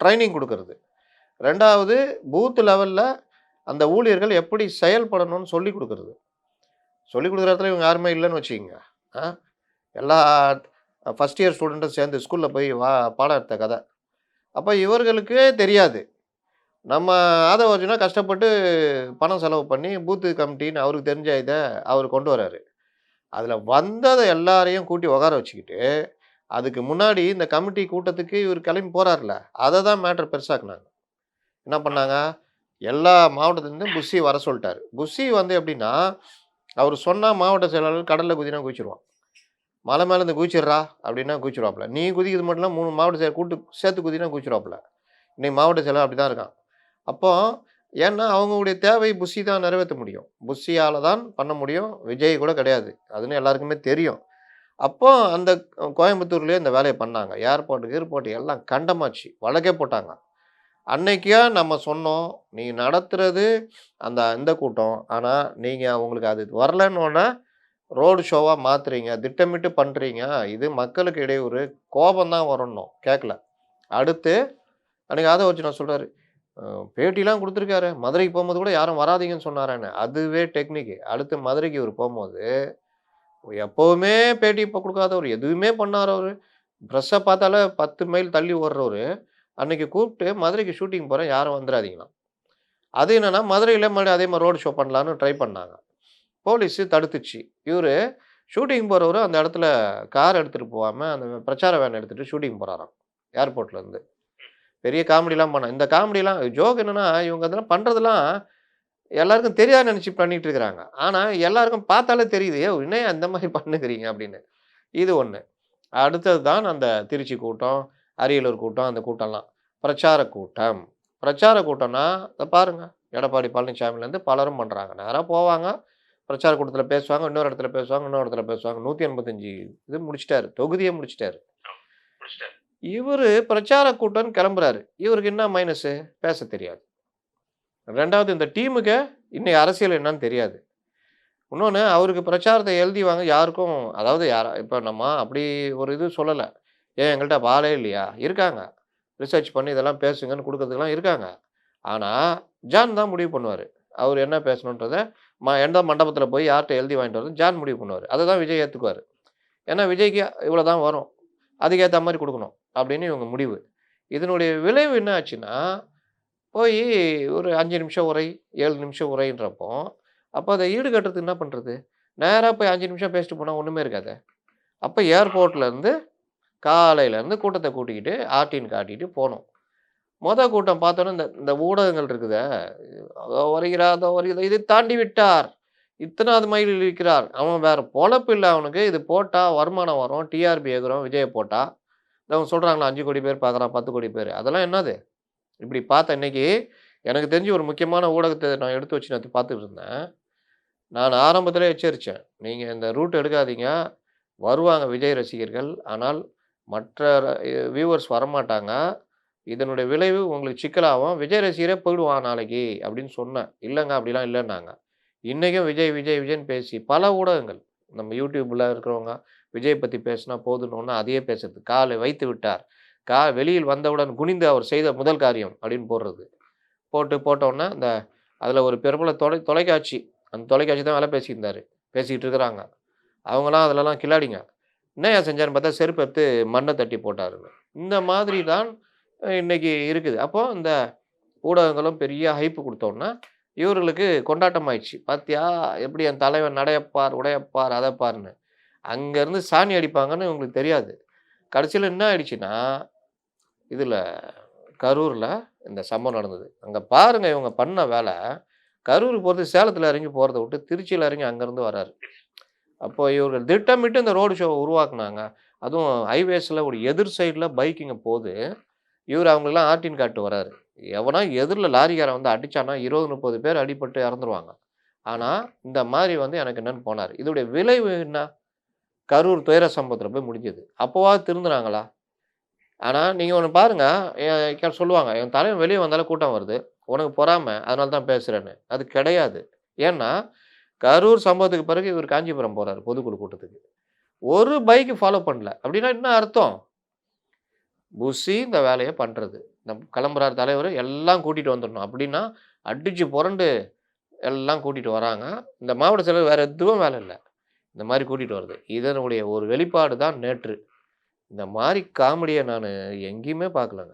ட்ரைனிங் கொடுக்கறது. 2வது பூத் லெவலில் அந்த ஊழியர்கள் எப்படி செயல்படணும்னு சொல்லி கொடுக்கறது. சொல்லிக் கொடுக்குற இடத்துல இவங்க யாருமே இல்லைன்னு வச்சுக்கோங்க. எல்லா ஃபஸ்ட் இயர் ஸ்டூடெண்ட்டும் சேர்ந்து ஸ்கூலில் போய் பாடம் எடுத்த கதை. அப்போ இவர்களுக்கே தெரியாது. நம்ம ஆதவர்ஜுனா கஷ்டப்பட்டு பணம் செலவு பண்ணி பூத்து கமிட்டின்னு அவருக்கு தெரிஞ்ச இதை அவர் கொண்டு வராரு. அதில் வந்ததை எல்லாரையும் கூட்டி உட்கார வச்சுக்கிட்டு, அதுக்கு முன்னாடி இந்த கமிட்டி கூட்டத்துக்கு இவர் கிளம்பி போகிறார்ல, அதை தான் மேட்ரு பெருசாக்குனாங்க. என்ன பண்ணாங்க? எல்லா மாவட்டத்துலேருந்து புஷி வர சொல்லிட்டாரு. புஷி வந்து எப்படின்னா, அவர் சொன்னால் மாவட்ட செயலாளர் கடலில் குதினா குதிச்சிருவான். மலை மேலேருந்து குதிச்சிட்றா அப்படின்னா குதிச்சிருவாப்புல. நீ குதிக்கிறது மட்டும் இல்லை, 3 மாவட்ட செயலர் கூட்டு சேர்த்து குதினா குதிச்சிருவாப்புல. இன்னைக்கு மாவட்ட செயலர் அப்படி தான் இருக்கான். அப்போ ஏன்னா அவங்களுடைய தேவை புஷி தான் நிறைவேற்ற முடியும். புஷியால் தான் பண்ண முடியும். விஜய் கூட கிடையாது. அதுன்னு எல்லாருக்குமே தெரியும். அப்போ அந்த கோயம்புத்தூர்லேயே இந்த வேலையை பண்ணாங்க. ஏர்போர்ட் எல்லாம் கண்டமாச்சு. வழக்கே போட்டாங்க. அன்னைக்கே நம்ம சொன்னோம், நீ நடத்துறது இந்த கூட்டம். ஆனால் நீங்கள் உங்களுக்கு அது வரலன்னொன்னே ரோடு ஷோவாக மாற்றுறீங்க, திட்டமிட்டு பண்ணுறீங்க. இது மக்களுக்கு இடையூறு, கோபம் தான் வரணும். கேட்கல. அடுத்து அன்றைக்கி ஆதவர்ஜுனா சொல்கிறாரு, பேட்டிலாம் கொடுத்துருக்காரு. மதுரைக்கு போகும்போது கூட யாரும் வராதீங்கன்னு சொன்னாரான்னு. அதுவே டெக்னிக்கு. அடுத்து மதுரைக்கு இவர் போகும்போது எப்போவுமே பேட்டி இப்போ கொடுக்காதவர், எதுவுமே பண்ணாரவர். ப்ரெஸ்ஸை பார்த்தாலே 10 மைல் தள்ளி ஓடுறவர் அன்றைக்கி கூப்பிட்டு மதுரைக்கு ஷூட்டிங் போகிறேன், யாரும் வந்துடாதீங்களாம். அது என்னென்னா மதுரையில் மறுபடியும் அதே மாதிரி ரோடு ஷோ பண்ணலான்னு ட்ரை பண்ணாங்க. போலீஸு தடுத்துச்சு. இவர் ஷூட்டிங் போகிறவர் அந்த இடத்துல கார் எடுத்துகிட்டு போகாமல் அந்த பிரச்சார வேன் எடுத்துகிட்டு ஷூட்டிங் போகிறாராம் ஏர்போர்ட்லேருந்து. பெரிய காமெடிலாம் பண்ணான். இந்த காமெடிலாம் ஜோக் என்னென்னா, இவங்க அதெல்லாம் பண்ணுறதெல்லாம் எல்லாருக்கும் தெரியாதுன்னு நினச்சி பண்ணிகிட்டு இருக்கிறாங்க. ஆனால் எல்லாருக்கும் பார்த்தாலே தெரியுது, இன்னும் அந்த மாதிரி பண்ணுகிறீங்க அப்படின்னு. இது ஒன்று. அடுத்தது தான் அந்த திருச்சி கூட்டம், அரியலூர் கூட்டம், அந்த கூட்டம்லாம் பிரச்சார கூட்டம். பிரச்சார கூட்டம்னா இதை பாருங்கள், எடப்பாடி பழனிசாமிலேருந்து பலரும் பண்ணுறாங்க. நேராக போவாங்க, பிரச்சார கூட்டத்தில் பேசுவாங்க, இன்னொரு இடத்துல பேசுவாங்க, இன்னொரு இடத்துல பேசுவாங்க. 185 இது முடிச்சிட்டாரு, தொகுதியை முடிச்சிட்டாரு. இவர் பிரச்சார கூட்டம்னு கிளம்புறாரு. இவருக்கு என்ன மைனஸு? பேச தெரியாது. 2வது இந்த டீமுக்கு இன்னைக்கு அரசியல் என்னன்னு தெரியாது. இன்னொன்று, அவருக்கு பிரச்சாரத்தை எழுதிவாங்க யாருக்கும், அதாவது இப்போ நம்ம அப்படி ஒரு இது சொல்லலை. எங்கள்கிட்ட ஆளே இல்லையா? இருக்காங்க. ரிசர்ச் பண்ணி இதெல்லாம் பேசுங்கன்னு கொடுக்கறதுக்கெல்லாம் இருக்காங்க. ஆனால் ஜான் தான் முடிவு பண்ணுவார். அவர் என்ன பேசணுன்றதை எந்த மண்டபத்தில் போய் யார்கிட்ட எழுதி வாங்கிட்டு வரது ஜான் முடிவு பண்ணுவார். அதை தான் விஜய் ஏற்றுக்குவார். ஏன்னா விஜய்க்கு இவ்வளோ தான் வரும், அதுக்கேற்ற மாதிரி கொடுக்கணும் அப்படின்னு இவங்க முடிவு. இதனுடைய விளைவு என்ன ஆச்சுன்னா, போய் ஒரு 5 நிமிஷம் உரை, 7 நிமிஷம் உரைன்றப்போ, அப்போ அதை ஈடுகட்டுறதுக்கு என்ன பண்ணுறது? நேராக போய் 5 நிமிஷம் பேசிட்டு போனால் ஒன்றுமே இருக்காது. அப்போ ஏர்போர்ட்லேருந்து காலையிலேருந்து கூட்டத்தை கூட்டிக்கிட்டு ஆர்டின்னு காட்டிட்டு போனோம். கூட்டம் பார்த்தோன்னே இந்த இந்த ஊடகங்கள் இருக்குதே, அதோ வருகிறார், அதோ வருகிறார், இதை தாண்டி விட்டார். இத்தனாவது மைலில் இருக்கிறார். அவன் வேற பொழப்பு இல்ல அவனுக்கு. இது போட்டா வருமானம் வரும். டிஆர்பி எகுரும் விஜய போட்டா. அவங்க சொல்றாங்களா 5,00,00,000 பேர் பார்க்குறான், 10,00,00,000 பேர். அதெல்லாம் என்னது? இப்படி பார்த்தேன் இன்னைக்கு எனக்கு தெரிஞ்சு ஒரு முக்கியமான ஊடகத்த நான் எடுத்து வச்சு நேத்து பார்த்துட்டு இருந்தேன். நான் ஆரம்பத்திலே எச்சரிச்சேன். நீங்க இந்த ரூட் எடுக்காதீங்க. வருவாங்க விஜய் ரசிகர்கள். ஆனால் மற்ற வியூவர்ஸ் வரமாட்டாங்க. இதனுடைய விளைவு உங்களுக்கு சிக்கலாகும். விஜய் ரசிகரே போயிடுவான் நாளைக்கு அப்படின்னு சொன்னேன். இல்லங்க அப்படிலாம் இல்லன்னாங்க. இன்னைக்கும் விஜய், விஜய், விஜய்ன்னு பேசி பல ஊடகங்கள் நம்ம YouTubeல இருக்கிறவங்க விஜய் பத்தி பேசினா போதுன்னோன அதையே பேசுறது. காலை வைத்து விட்டார். வெளியில் வந்தவுடன் குனிந்து அவர் செய்த முதல் காரியம் அப்படின்னு போடுறது. போட்டோன்னே இந்த அதில ஒரு பிரபல தொலைக்காட்சி. அந்த தொலைக்காட்சி தான் வேலை பேசியிருந்தாரு. பேசிக்கிட்டு இருக்கிறாங்க. அவங்கலாம் அதிலலாம் கில்லாடிங்க. என்னய்யா செஞ்சாருன்னு பார்த்தா செருப்பு எடுத்து மண்ண தட்டி போட்டாருன்னு. இந்த மாதிரி தான் இன்னைக்கு இருக்குது. அப்போ இந்த ஊடகங்களும் பெரிய ஹைப் குடுத்தோன்ன, இவர்களுக்கு கொண்டாட்டம் ஆயிடுச்சு. "பாத்தியா எப்படி என் தலைவன் நடையப்பார், உடையப்பார், அதப்பார்ன்னு." அங்கருந்து சாணி அடிப்பாங்கன்னு இவங்களுக்கு தெரியாது. கடைசியில என்ன ஆயிடுச்சுன்னா, இதுல கரூர்ல இந்த சம்பவம் நடந்தது. அங்க பாருங்க இவங்க பண்ண வேல. கரூர் போறது சேலத்துல இறங்கி போறத விட்டு, திருச்சியில இறங்கி அங்கருந்து வராரு. அப்போ இவர்கள் திட்டமிட்டு இந்த ரோடு ஷோவ உருவாக்குனாங்க. அதுவும் ஹைவேஸ்ல ஒரு எதிர் சைடுல பைக்குங்க போது, இவரு அவங்களுக்கெல்லாம் ஆர்டின் காட்டு வராரு. எவனா எதிர்ல லாரிக்காரன் வந்து அடிச்சான்னா 20, 30 பேர் அடிபட்டு இறந்துருவாங்க. ஆனா, இந்த மாரி வந்து எனக்கு என்னன்னு போனாரு. இதோடைய விளைவு என்ன? கரூர் துயர சம்பவத்துல போய் முடிஞ்சது. அப்பவாவது திருந்துனாங்களா? ஆனா, நீங்க ஒண்ணு பாருங்க, சொல்லுவாங்க, "என் தலைவன் வெளிய வந்தாலே கூட்டம் வருது. உனக்கு பொறாம, அதனால தான் பேசுறேன்னு." அது கிடையாது. ஏன்னா, கரூர் சம்பவத்துக்கு பிறகு இவரு காஞ்சிபுரம் போறாரு பொதுக்குழு கூட்டத்துக்கு. ஒரு பைக் ஃபாலோ பண்ணல. அப்படின்னா என்ன அர்த்தம்? புஸ்ஸி இந்த வேலைய பண்றது. கிளம்புறாரு தலைவரு, எல்லாம் கூட்டிட்டு வந்துரணும். அப்படின்னா, அடிச்சு புரண்டு எல்லாம் கூட்டிட்டு வராங்க. இந்த மாவட்ட செயலர் வேற எதுவும் வேலை இல்ல. இந்த மாரி கூட்டிட்டு வருது. இதனுடைய ஒரு வெளிப்பாடு தான் நேற்று. இந்த மாரி காமெடிய நானு எங்கேயுமே பார்க்கலங்க.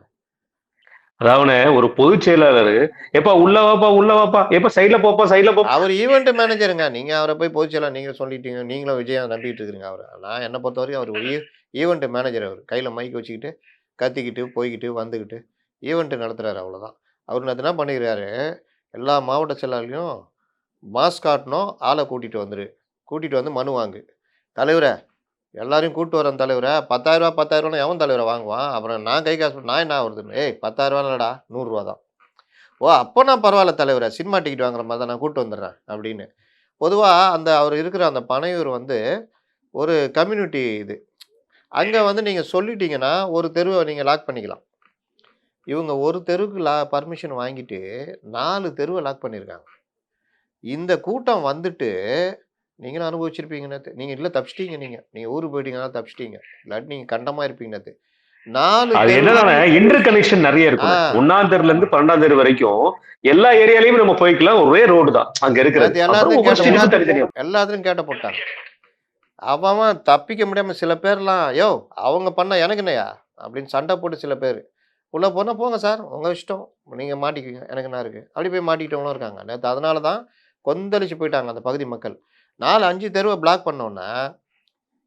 அதாவது ஒரு பொதுச் செயலாளரு, "எப்பா உள்ள வாப்பா, உள்ள வாப்பா. எப்பா சைடுல போப்பா, சைடுல போ." அவரு ஈவென்ட் மேனேஜருங்க. நீங்க அவர போய் பொதுச் செயலாளர் நீங்க சொல்லிட்டீங்க. நீங்களும் விஜய நம்பிட்டு இருக்கிறீங்க அவர. நான் என்ன பொறுத்தவரைக்கும் அவரு ஒரு ஈவென்ட் மேனேஜர் அவரு. கையில மைக் வச்சுக்கிட்டு, கத்திக்கிட்டு, போய்க்கிட்டு, வந்துகிட்டு ஈவென்ட் நடத்துறாரு அவ்வளோதான். அவரு நேத்து என்ன பண்ணியிருக்காரு, எல்லா மாவட்ட செயலாளரையும் மாஸ் காட்டணும், ஆள கூட்டிட்டு வந்துரு. கூட்டிட்டு வந்து மனு வாங்கு. தலைவரே எல்லாரையும் கூட்டு வரேன் தலைவரே. ரூ. 10,000 10,000ன்னு எவன் தலைவரே வாங்குவான்? அப்புறம் நான் கை காசு நான் என்ன ஆவுறதுன்னு. ஏய் ரூ. 10,000 இல்லடா ரூ. 100 தான். ஓ! அப்பன்னா பரவால்ல தலைவரே. சினிமா டிக்கெட் வாங்குற மாரி தான் நான் கூட்டு வந்துடுறேன் அப்படின்னு. பொதுவா அந்த அவர் இருக்கிற அந்த பனையூர் வந்து ஒரு கம்யூனிட்டி இது. அங்க வந்து நீங்க சொல்லிட்டீங்கன்னா, ஒரு தெருவ நீங்க லாக் பண்ணிக்கலாம். இவங்க ஒரு தெருவுக்கு பர்மிஷன் வாங்கிட்டு 4 தெருவ லாக் பண்ணியிருக்காங்க. இந்த கூட்டம் வந்துட்டு நீங்களும் அனுபவிச்சிருப்பீங்க நேத்து. நீங்க இல்ல தப்பிச்சிட்டீங்க நீங்க. நீங்க ஊருக்கு போயிட்டீங்கன்னா தப்பிச்சிட்டீங்க. இல்லாட்டி நீங்க கண்டமா இருப்பீங்க நேத்து. 4 அது தெருவுல என்னன்னா இன்டர் கனெக்ஷன் நிறைய ஆ இருக்கும். 1ஆம் தெருல இருந்து 12ஆம் தெரு வரைக்கும் எல்லா ஏரியாலயும் நம்ம போய்க்கலாம். ஒரே ரோடு தான் அங்க இருக்கிறது. நேத்து அப்புறம் எல்லாத்துலயும் ஒவ்வொரு ஸ்ட்ரீட்டுக்கும் தனித்தனியா. எல்லாத்துலயும் கேட்ட போட்டாங்க. அவன் தப்பிக்க முடியாம சில பேர்லாம், "யோவ்! அவங்க பண்ணா எனக்கு என்னய்யா?" அப்படின்னு சண்டை போட்டு சில பேரு. உள்ள போனா போங்க சார். உங்க இஷ்டம். நீங்க மாட்டிக்குவீங்க. எனக்கு என்ன இருக்கு? அப்படி போய் மாட்டிக்கிட்டவங்களும் இருக்காங்க. நேத்து அதனால தான் கொந்தளிச்சு போயிட்டாங்க அந்த பகுதி மக்கள். 4, 5 தெருவ பிளாக் பண்ணோன்ன,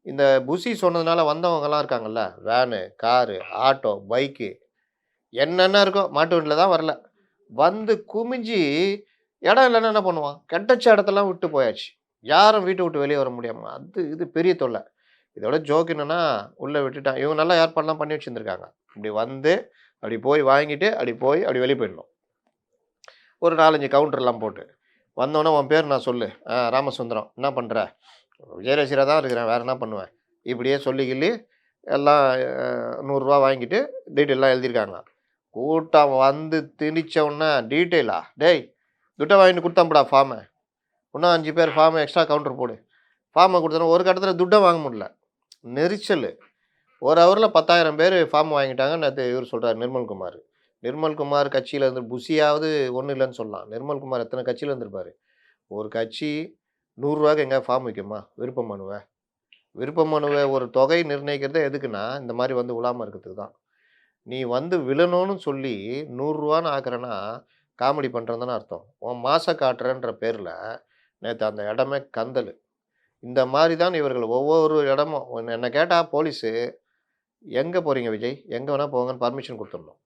இந்த புசி சொன்னதுனால வந்தவங்கலாம் இருக்காங்கல்ல, வேனு, காரு, ஆட்டோ, பைக்கு என்னென்ன இருக்கோ மாட்டு வண்டில தான் வரல. வந்து குமிஞ்சு இடம் இல்லன்னா என்ன பண்ணுவான்? கெட்டச்ச இடத்தெல்லாம் விட்டு போயாச்சு. யாரும் வீட்ட விட்டு வெளிய வர முடியாம. இது பெரிய தொல்ல. இதோட ஜோக் என்னன்னா, உள்ள விட்டுட்டான். இவங்க நல்லா ஏற்பாடுலாம் பண்ணி வச்சிருந்திருக்காங்க. இப்படி வந்து, அப்படி போய் வாங்கிட்டு, அப்படி போய் அப்படி வெளிய போயிடணும். ஒரு 4, 5 கவுண்டர்லாம் போட்டு. வந்தோனே உன் பேர் நான் சொல்லு. ராமசுந்தரம். என்ன பண்ற? விஜய் ரசிகரா தான் இருக்கிறேன். வேற என்ன பண்ணுவேன்? இப்படியே சொல்லி கிள்ளி எல்லாம் ரூ. 100 வாங்கிட்டு டீட்டெயில்லாம் எழுதியிருக்காங்க. கூட்டம் வந்து திணிச்ச உடனே டீட்டெயிலா? டேய் துட்ட வாங்கிட்டு குடுத்தனுப்புடா ஃபார்ம. இன்னும் 5 பேர் ஃபார்ம் எக்ஸ்ட்ரா கவுண்டர் போடு. ஃபார்ம குடுத்தோனே ஒரு கட்டத்தில துட்ட வாங்க முடியல. நெரிச்சலு. 1 ஹவர்ல 10,000 பேர் ஃபார்ம் வாங்கிட்டாங்கன்னு நேத்து இவரு சொல்றாரு நிர்மல்குமார். நிர்மல்குமார் கட்சியில இருந்து புசியாவது ஒண்ணும் இல்லன்னு சொல்லலாம். நிர்மல்குமார் எத்தன கட்சியில இருந்திருப்பாரு. ஒரு கட்சி ரூ. 100க்கு எங்கேயாவது ஃபார்ம் விக்குமா? விருப்ப மனுவ. விருப்ப மனுவ ஒரு தொகை நிர்ணயிக்கிறதே எதுக்குன்னா, இந்த மாரி வந்து உழாம இருக்கிறதுக்கு தான். நீ வந்து விழணும்னு சொல்லி ரூ. 100ன்னு ஆக்குறன்னா, காமெடி பண்றேன்னு தானே அர்த்தம். உன் மாச காட்டுறேன்ற பேர்ல நேத்து அந்த இடமே கந்தலு. இந்த மாரி தான் இவர்கள் ஒவ்வொரு இடமும் என்ன கேட்டா போலீஸு, "எங்க போறீங்க விஜய்? எங்க வேணா போங்கன்னு பர்மிஷன் குடுத்துடணும்."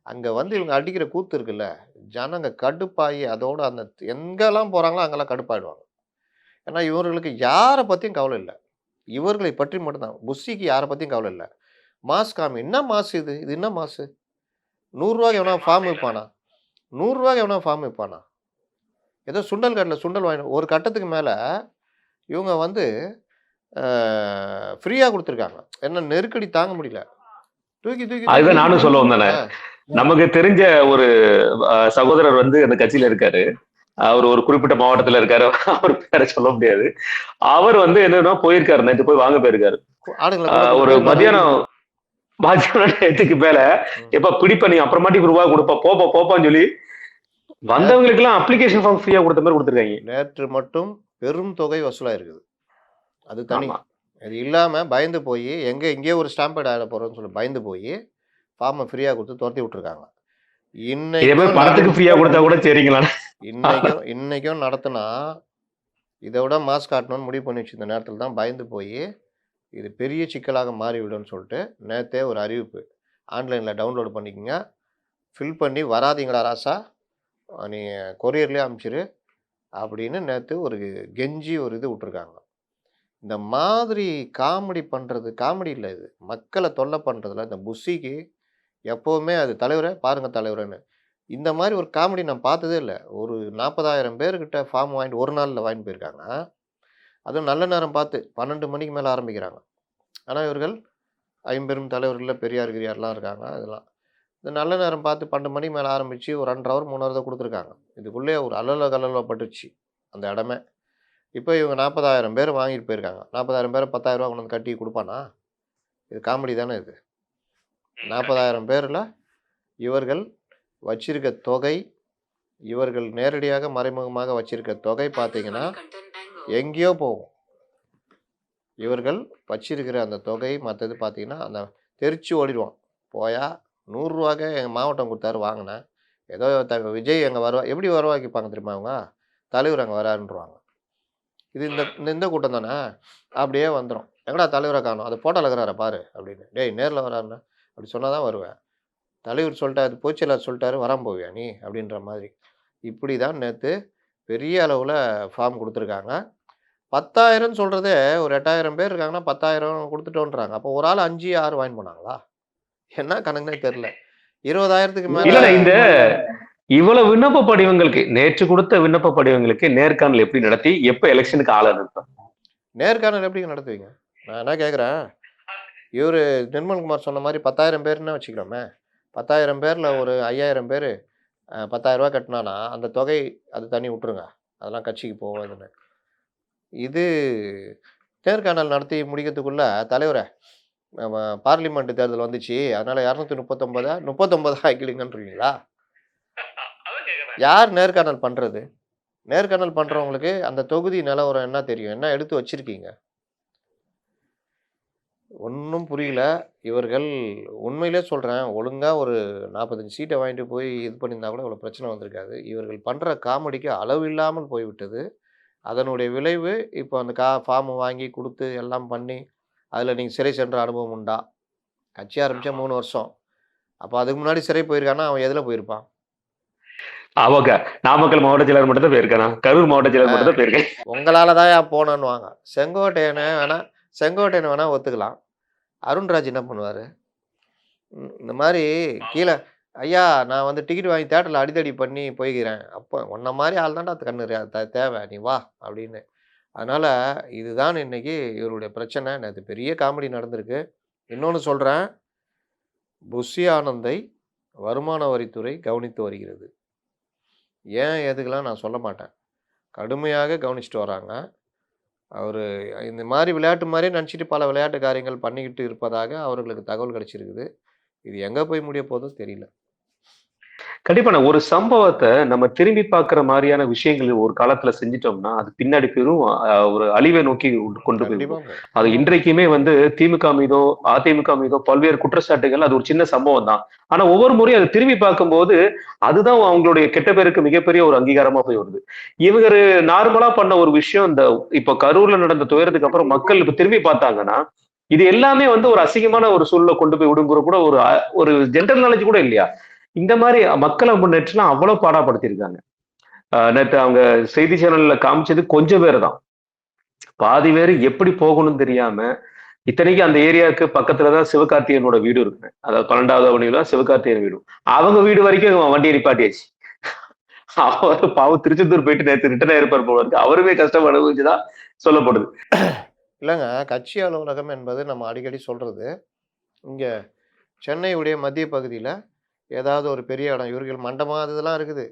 அங்க வந்து இவங்க அடிக்கிற கூத்து இருக்குல்ல, ஜனங்க கடுப்பாயி அதோட அந்த எங்கெல்லாம் போறாங்களோ அங்கெல்லாம் கடுப்பாயிடுவாங்க. ஏன்னா இவர்களுக்கு யார பத்தியும் கவலை இல்ல. இவர்களை பற்றி மட்டும் தான். புஸ்ஸிக்கு யார பத்தியும் கவலை இல்ல. மாஸ் காமி. என்ன மாசு இது? இது என்ன மாசு? ரூ. 100 எவனா ஃபார்ம் விப்பானா? ரூ. 100 எவனா ஃபார்ம் விப்பானா? ஏதோ சுண்டல் கடையில சுண்டல் வாங்கிட்டு ஒரு கட்டத்துக்கு மேல இவங்க வந்து அ ஃப்ரீயா குடுத்துருக்காங்க. ஏன்னா நெருக்கடி தாங்க முடியல. தூக்கி, தூக்கி, தூக்கி, அதுதான் தூக்கி நானும் சொல்ல வந்தேனே. ஆ. நமக்கு தெரிஞ்ச ஒரு சகோதரர் வந்து அந்த கட்சியில இருக்காரு. அவர் ஒரு குறிப்பிட்ட மாவட்டத்துல இருக்காரு. அவர் பேரை சொல்ல முடியாது. அவர் வந்து என்னன்னா போயிருக்காரு. நேத்து போய் வாங்க போயிருக்காரு. ஆடுங்கள கூட ஒரு போயிருப்பாரு. மத்தியானம் நேரத்துக்கு மேல ம். எப்ப பிடிப்ப நீ அப்புறமாட்டிக்கு ரூபா கொடுப்பா போப்பா போப்பான்னு சொல்லி வந்தவங்களுக்கு எல்லாம் அப்ளிகேஷன் ஃபார்ம் ஃப்ரீயா கொடுத்த மாதிரி கொடுத்துருக்காங்க. நேற்று மட்டும் பெரும் தொகை வசூலாயிருக்குது. அது தனி. ஆமா. அது இல்லாம பயந்து போயி, இங்கேயே ஒரு ஸ்டாம்பேட் ஆயிட போறோம்ன்னு சொல்லி பயந்து போயி, ஃபார்ம ஃப்ரீயா குடுத்து தொரத்தி விட்டுருக்காங்க. இதே மாதிரி இன்னைக்கும் படத்துக்கு ஃப்ரீயா கொடுத்தா கூட சரிங்களா? இன்னைக்கும் நடத்துனா, இத விட மாஸ் காட்டணும்னு முடிவு பண்ணி வச்சிருந்த நேரத்துல தான் பயந்து போயி, இது பெரிய சிக்கலாக மாறிவிடும்னு சொல்லிட்டு, நேத்தே ஒரு அறிவிப்பு. ஆன்லைன்ல டவுன்லோட் பண்ணிக்கங்க. ஃபில் பண்ணி வராதீங்கடா ராசா, நீ கொரியர்லயே அனுப்பிச்சிரு அப்படின்னு நேத்து ஒரு கெஞ்சி ஒரு இது விட்டுருக்காங்க. இந்த மாதிரி காமெடி பண்றது காமெடி இல்ல இது. மக்கள தொல்ல பண்றதுல இந்த புஸ்ஸிக்கு எப்பவுமே அது தலைவரே பாருங்க தலைவரேன்னு. இந்த மாரி ஒரு காமெடி நான் பார்த்ததே இல்ல. ஒரு 40,000 பேர்கிட்ட ஃபார்ம் வாங்கிட்டு ஒரு நாள்ல வாங்கிட்டு போயிருக்காங்க. அதுவும் நல்ல நேரம் பார்த்து 12 மணிக்கு மேல ஆரம்பிக்கிறாங்க. ஆனா இவர்கள் ஐம்பெரும் தலைவர்கள்ல பெரியார், கிரியார்லாம் இருக்காங்க. அதெல்லாம். இந்த நல்ல நேரம் பார்த்து 12 மணிக்கு மேல ஆரம்பிச்சு ஒரு 2 1/2 ஹவர், 3 ஹவர் தான் குடுத்துருக்காங்க. இதுக்குள்ளயே ஒரு அல்லல கல்லல பட்டுருச்சு அந்த இடமே. இப்ப இவங்க 40,000 பேர் வாங்கிட்டு போயிருக்காங்க. 40,000 பேர ரூ. 10,000 கொண்டு வந்து கட்டி குடுப்பானா? இது காமெடி தானே இது. 40,000 பேர்ல இவர்கள் வச்சிருக்க தொகை, இவர்கள் நேரடியாக, மறைமுகமாக வச்சிருக்க தொகை பார்த்தீங்கன்னா, எங்கேயோ போகும். இவர்கள் வச்சிருக்கிற அந்த தொகை மத்தது பார்த்தீங்கன்னா, அந்த தெறிச்சு ஓடிருவான். போயா ரூ. 100 எங்க மாவட்டம் குடுத்தாரு வாங்குனேன். ஏதோ விஜய் அங்க எப்படி வரவாக்கிப்பாங்க தெரியுமா அவங்க? தலைவர் அங்க வராருன்றுவாங்க. இது இந்த இந்த கூட்டம் தானே. அப்படியே வந்துரும். எங்கடா தலைவர காணோம். அது ஃபோட்டோல இருக்கிறாரா பாரு அப்படின்னு. டேய் நேர்ல வராருன்னா, அப்படி சொன்னா தான் வருவேன். தலைவர் சொல்லிட்டாரு, பொதுச் செயலாளர் சொல்லிட்டாரு, வராம போவியா நீ? அப்படின்ற மாதிரி. இப்படி தான் நேத்து பெரிய அளவுல ஃபார்ம் குடுத்துருக்காங்க. 10,000ன்னு சொல்றதே ஒரு 8,000 பேர் இருக்காங்கன்னா 10,000 குடுத்துட்டோன்றாங்க. அப்போ ஒரு ஆள் 5, 6 வாங்கிட்டு போனாங்களா? என்ன கணக்குன்னே தெரியல. 20,000க்கு மேல இல்ல இந்த இவ்வளவு விண்ணப்ப படிவங்களுக்கு நேற்று கொடுத்த விண்ணப்ப படிவங்களுக்கு நேர்காணல் எப்படி நடத்தி எப்ப எலெக்ஷனுக்கு ஆள நிறுத்தம்? நேர்காணல் எப்படிங்க நடத்துவீங்க? நான் என்ன கேட்குறேன், இவரு நிர்மல்குமார் சொன்ன மாரி 10,000 பேருன்னு வச்சுக்கிறோமே. 10,000 பேர்ல ஒரு 5,000 பேரு ரூ. 10,000 கட்டுனானா, அந்த தொகை அது தனி விட்டுருங்க. அதெல்லாம் கட்சிக்கு போகாதுன்னு. இது நேர்காணல் நடத்தி முடிக்கிறதுக்குள்ள, தலைவரே நம்ம பார்லிமென்ட் தேர்தல் வந்துச்சு. அதனால 239 39 ஆக்கிடுங்கன்றீங்களா? யார் நேர்காணல் பண்றது? நேர்காணல் பண்றவங்களுக்கு அந்த தொகுதி நிலவரம் என்ன தெரியும்? என்ன எடுத்து வச்சிருக்கீங்க? ஒண்ணும் புரியல. இவர்கள் உண்மையிலே சொல்றேன், ஒழுங்கா ஒரு 45 சீட்ட வாங்கிட்டு போய் இது பண்ணியிருந்தா கூட இவ்வளோ பிரச்சனை வந்திருக்காது. இவர்கள் பண்ற காமெடிக்கு அளவில்லாமல் போய்விட்டது. அதனுடைய விளைவு இப்போ அந்த ஃபார்ம் வாங்கி குடுத்து எல்லாம் பண்ணி, அதில நீங்க சிறை சென்ற அனுபவம் உண்டா? கட்சி ஆரம்பிச்சா 3 வருஷம். அப்ப அதுக்கு முன்னாடி சிறை போயிருக்கான்னா, அவன் எதுல போயிருப்பான்? அவங்க நாமக்கல் மாவட்ட செயலர் மட்டும் தான் போயிருக்கேன். கரூர் மாவட்ட செயலர் மட்டும் தான் போயிருக்கேன். உங்களால தான்யா போனேன்னுவாங்க. செங்கோட்டையன வேணா ஒத்துக்கலாம். அருண்ராஜ் என்ன பண்ணுவாரு? இந்த மாரி கீழ ஐயா நான் வந்து டிக்கெட் வாங்கி தியேட்டர்ல அடிதடி பண்ணி போய்க்கிறேன். அப்ப உன்ன மாரி ஆள் தான்டா கண்ணு தேவை. நீ வா அப்படின்னு. அதனால இதுதான் இன்னைக்கு இவருடைய பிரச்சனை. நேத்து பெரிய காமெடி நடந்திருக்கு. இன்னொன்னு சொல்றேன். புஷி ஆனந்தை வருமான வரித்துறை கவனித்து வருகிறது. ஏன் எதுக்கெல்லாம் நான் சொல்ல மாட்டேன். கடுமையாக கவனிச்சுட்டு வராங்க. அவரு இந்த மாரி விளையாட்டு மாரியே நெனச்சுட்டு பல விளையாட்டு காரியங்கள் பண்ணிக்கிட்டு இருப்பதாக அவர்களுக்கு தகவல் கிடைச்சிருக்குது. இது எங்க போய் முடிய போதோ தெரியல. கண்டிப்பா ஒரு சம்பவத்த நம்ம திரும்பி பார்க்கிற மாரியான விஷயங்கள் ஒரு காலத்துல செஞ்சுட்டோம்னா, அது பின்னாடி பெரும் ஒரு அழிவை நோக்கி கொண்டு போய்விடும். அது இன்றைக்குமே வந்து திமுக மீதோ, அதிமுக மீதோ பல்வேறு குற்றச்சாட்டுகள் அது ஒரு சின்ன சம்பவம் தான். ஆனா ஒவ்வொரு முறையும் அதை திரும்பி பார்க்கும்போது, அதுதான் அவங்களுடைய கெட்ட பேருக்கு மிகப்பெரிய ஒரு அங்கீகாரமா போய் வருது. இவரு நார்மலா பண்ண ஒரு விஷயம் இந்த இப்ப கரூர்ல நடந்த துயரத்துக்கு அப்புறம் மக்கள் இப்ப திரும்பி பார்த்தாங்கன்னா, இது எல்லாமே வந்து ஒரு அசிங்கமான ஒரு சூழல கொண்டு போய் விடுங்கிற கூட ஒரு ஜென்ரல் நாலேஜ் கூட இல்லையா? இந்த மாதிரி மக்களை முன்னேற்றலாம் அவ்வளவு பாடாப்படுத்தியிருக்காங்க. நேத்து அவங்க செய்தி சேனல்ல காமிச்சது கொஞ்சம் பேர் தான். பாதி பேர் எப்படி போகணும்னு தெரியாம, இத்தனைக்கும் அந்த ஏரியாவுக்கு பக்கத்துலதான் சிவகார்த்திகேயனோட வீடு இருக்கு. அதாவது 12வது அவனியில தான் சிவகார்த்திகேயன் வீடு. அவங்க வீடு வரைக்கும் வண்டியை நிப்பாட்டியாச்சு. அவர் பாவம் திருச்செந்தூர் போயிட்டு நேத்து ரிட்டர்ன் ஆயிருப்பார் போல இருக்கு. அவருமே கஷ்டம் அனுபவிச்சுதான் சொல்லப்படுது. இல்லைங்க, கட்சி அலுவலகம் என்பது நம்ம அடிக்கடி சொல்றது. இங்க சென்னையுடைய மத்திய பகுதியில ஏதாவது ஒரு பெரிய இடம், இவர்கள் மண்டபம் அதெல்லாம் இருக்குது.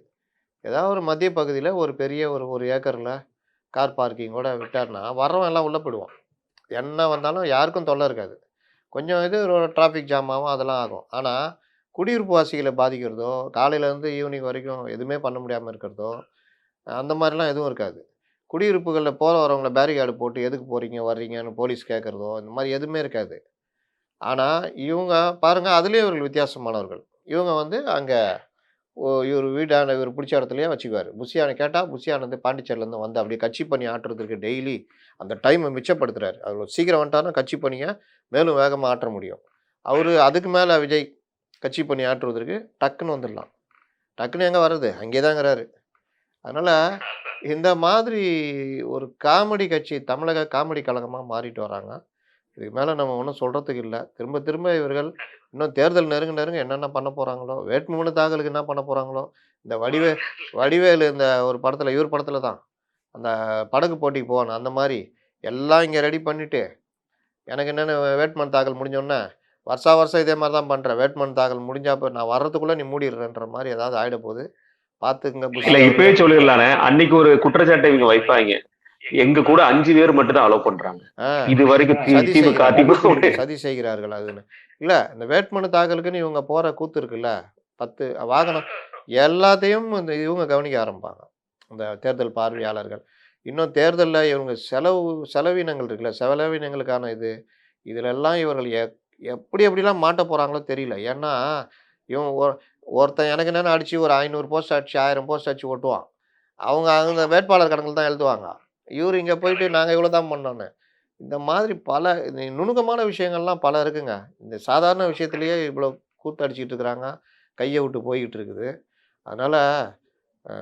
ஏதாவது ஒரு மத்திய பகுதியில ஒரு பெரிய ஒரு ஏக்கர்ல கார் பார்க்கிங்கோட விட்டார்னா, வர்றவன் எல்லாம் உள்ள போயிடுவான். என்ன வந்தாலும் யாருக்கும் தொல்லை இருக்காது. கொஞ்சம் இது ஒரு டிராஃபிக் ஜாம் ஆகும், அதெல்லாம் ஆகும். ஆனா, குடியிருப்பு வாசிகளை பாதிக்கிறதோ, காலையிலேருந்து ஈவினிங் வரைக்கும் எதுவுமே பண்ண முடியாம இருக்கிறதோ, அந்த மாரிலாம் எதுவும் இருக்காது. குடியிருப்புகள்ல போற வரவங்கள பேரிகார்டு போட்டு எதுக்கு போறீங்க, வர்றீங்கன்னு போலீஸ் கேட்கறதோ, இந்த மாரி எதுவுமே இருக்காது. ஆனா, இவங்க பாருங்க அதிலயும் இவர்கள் வித்தியாசமானவர்கள். இவங்க வந்து அங்க இவரு வீடாண்ட இவரு புடிச்ச இடத்துலயே வச்சுக்குவாரு. புஸ்ஸியான கேட்டா, புஸ்ஸியானந்து பாண்டிச்சேரிலேருந்து வந்து அப்படியே கட்சி பணி ஆற்றுறதுக்கு டெய்லி அந்த டைம மிச்சப்படுத்துறாரு. அவரு சீக்கிரம் வந்துட்டாருன்னா கட்சி பணிய மேலும் வேகமா ஆற்ற முடியும். அவரு அதுக்கு மேல விஜய் கட்சி பணி ஆற்றுவதற்கு டக்குன்னு வந்துடலாம். டக்குன்னு எங்க வர்றது? அங்கேயே தான்ங்கிறாரு. அதனால இந்த மாதிரி ஒரு காமெடி கட்சி, தமிழக காமெடி கழகமா மாறிட்டு வராங்க. இதுக்கு மேல நம்ம ஒண்ணும் சொல்றதுக்கு இல்ல. திரும்ப திரும்ப இவர்கள் இன்னும் தேர்தல் நெருங்க நெருங்க என்னென்ன பண்ண போறாங்களோ, வேட்புமனு தாக்கலுக்கு என்ன பண்ண போறாங்களோ, இந்த வடிவேலு இந்த ஒரு படத்துல இவர் படத்துல தான். அந்த படகு போட்டிக்கு போவானே, அந்த மாரி எல்லாம் இங்க ரெடி பண்ணிட்டு, எனக்கு என்னன்னு வேட்புமனு தாக்கல் முடிஞ்சோனே, வருஷா வருஷம் இதே மாரி தான் பண்றேன். வேட்புமனு தாக்கல் முடிஞ்சா நான் வர்றதுக்குள்ள நீ மூடிடுறேன்ற மாரி ஏதாவது ஆயிட போது. பார்த்துக்குங்க புஷி இல்ல அவர்களே. இப்பவே சொல்லிடலானே. அன்னைக்கு ஒரு குற்றச்சாட்டை இவங்க வைப்பாங்க. எங்க கூட 5 பேர் மட்டும் தான் அலோவ் பண்றாங்க. ஆ. இது வரைக்கும் சதி திமுக செய்கிறார்கள். சதி செய்கிறார்கள் அதுன்னு. இல்ல இந்த வேட்புமனு தாக்கலுக்குன்னு இவங்க போற கூத்து இருக்குல்ல, 10 வாகனம் எல்லாத்தையும் இந்த இவங்க கவனிக்க ஆரம்பிப்பாங்க. இந்த தேர்தல் பார்வையாளர்கள். இன்னும் தேர்தல்ல இவங்க செலவினங்கள் இருக்குல்ல, செலவினங்களுக்கான இதுலெல்லாம் இவர்கள் எப்படி எப்படிலாம் மாட்டப் போறாங்களோ தெரியல. ஏன்னா, இவன் ஒருத்தன் எனக்கு என்னன்னு அடிச்சு ஒரு 500 போஸ்ட் அடிச்சு, 1000 போஸ்ட் அடிச்சு ஒட்டுவான். அவங்க அந்த வேட்பாளர் கணக்குல தான் எழுதுவாங்க. இவரு இங்க போயிட்டு நாங்க இவ்வளோ தான் பண்ணோன்னு. இந்த மாதிரி பல நுணுக்கமான விஷயங்கள்லாம் பல இருக்குங்க. இந்த சாதாரண விஷயத்திலேயே இவ்வளோ கூத்தடிச்சுட்டு இருக்கிறாங்க. கைய விட்டு போய்க்கிட்டு இருக்குது. அதனால அ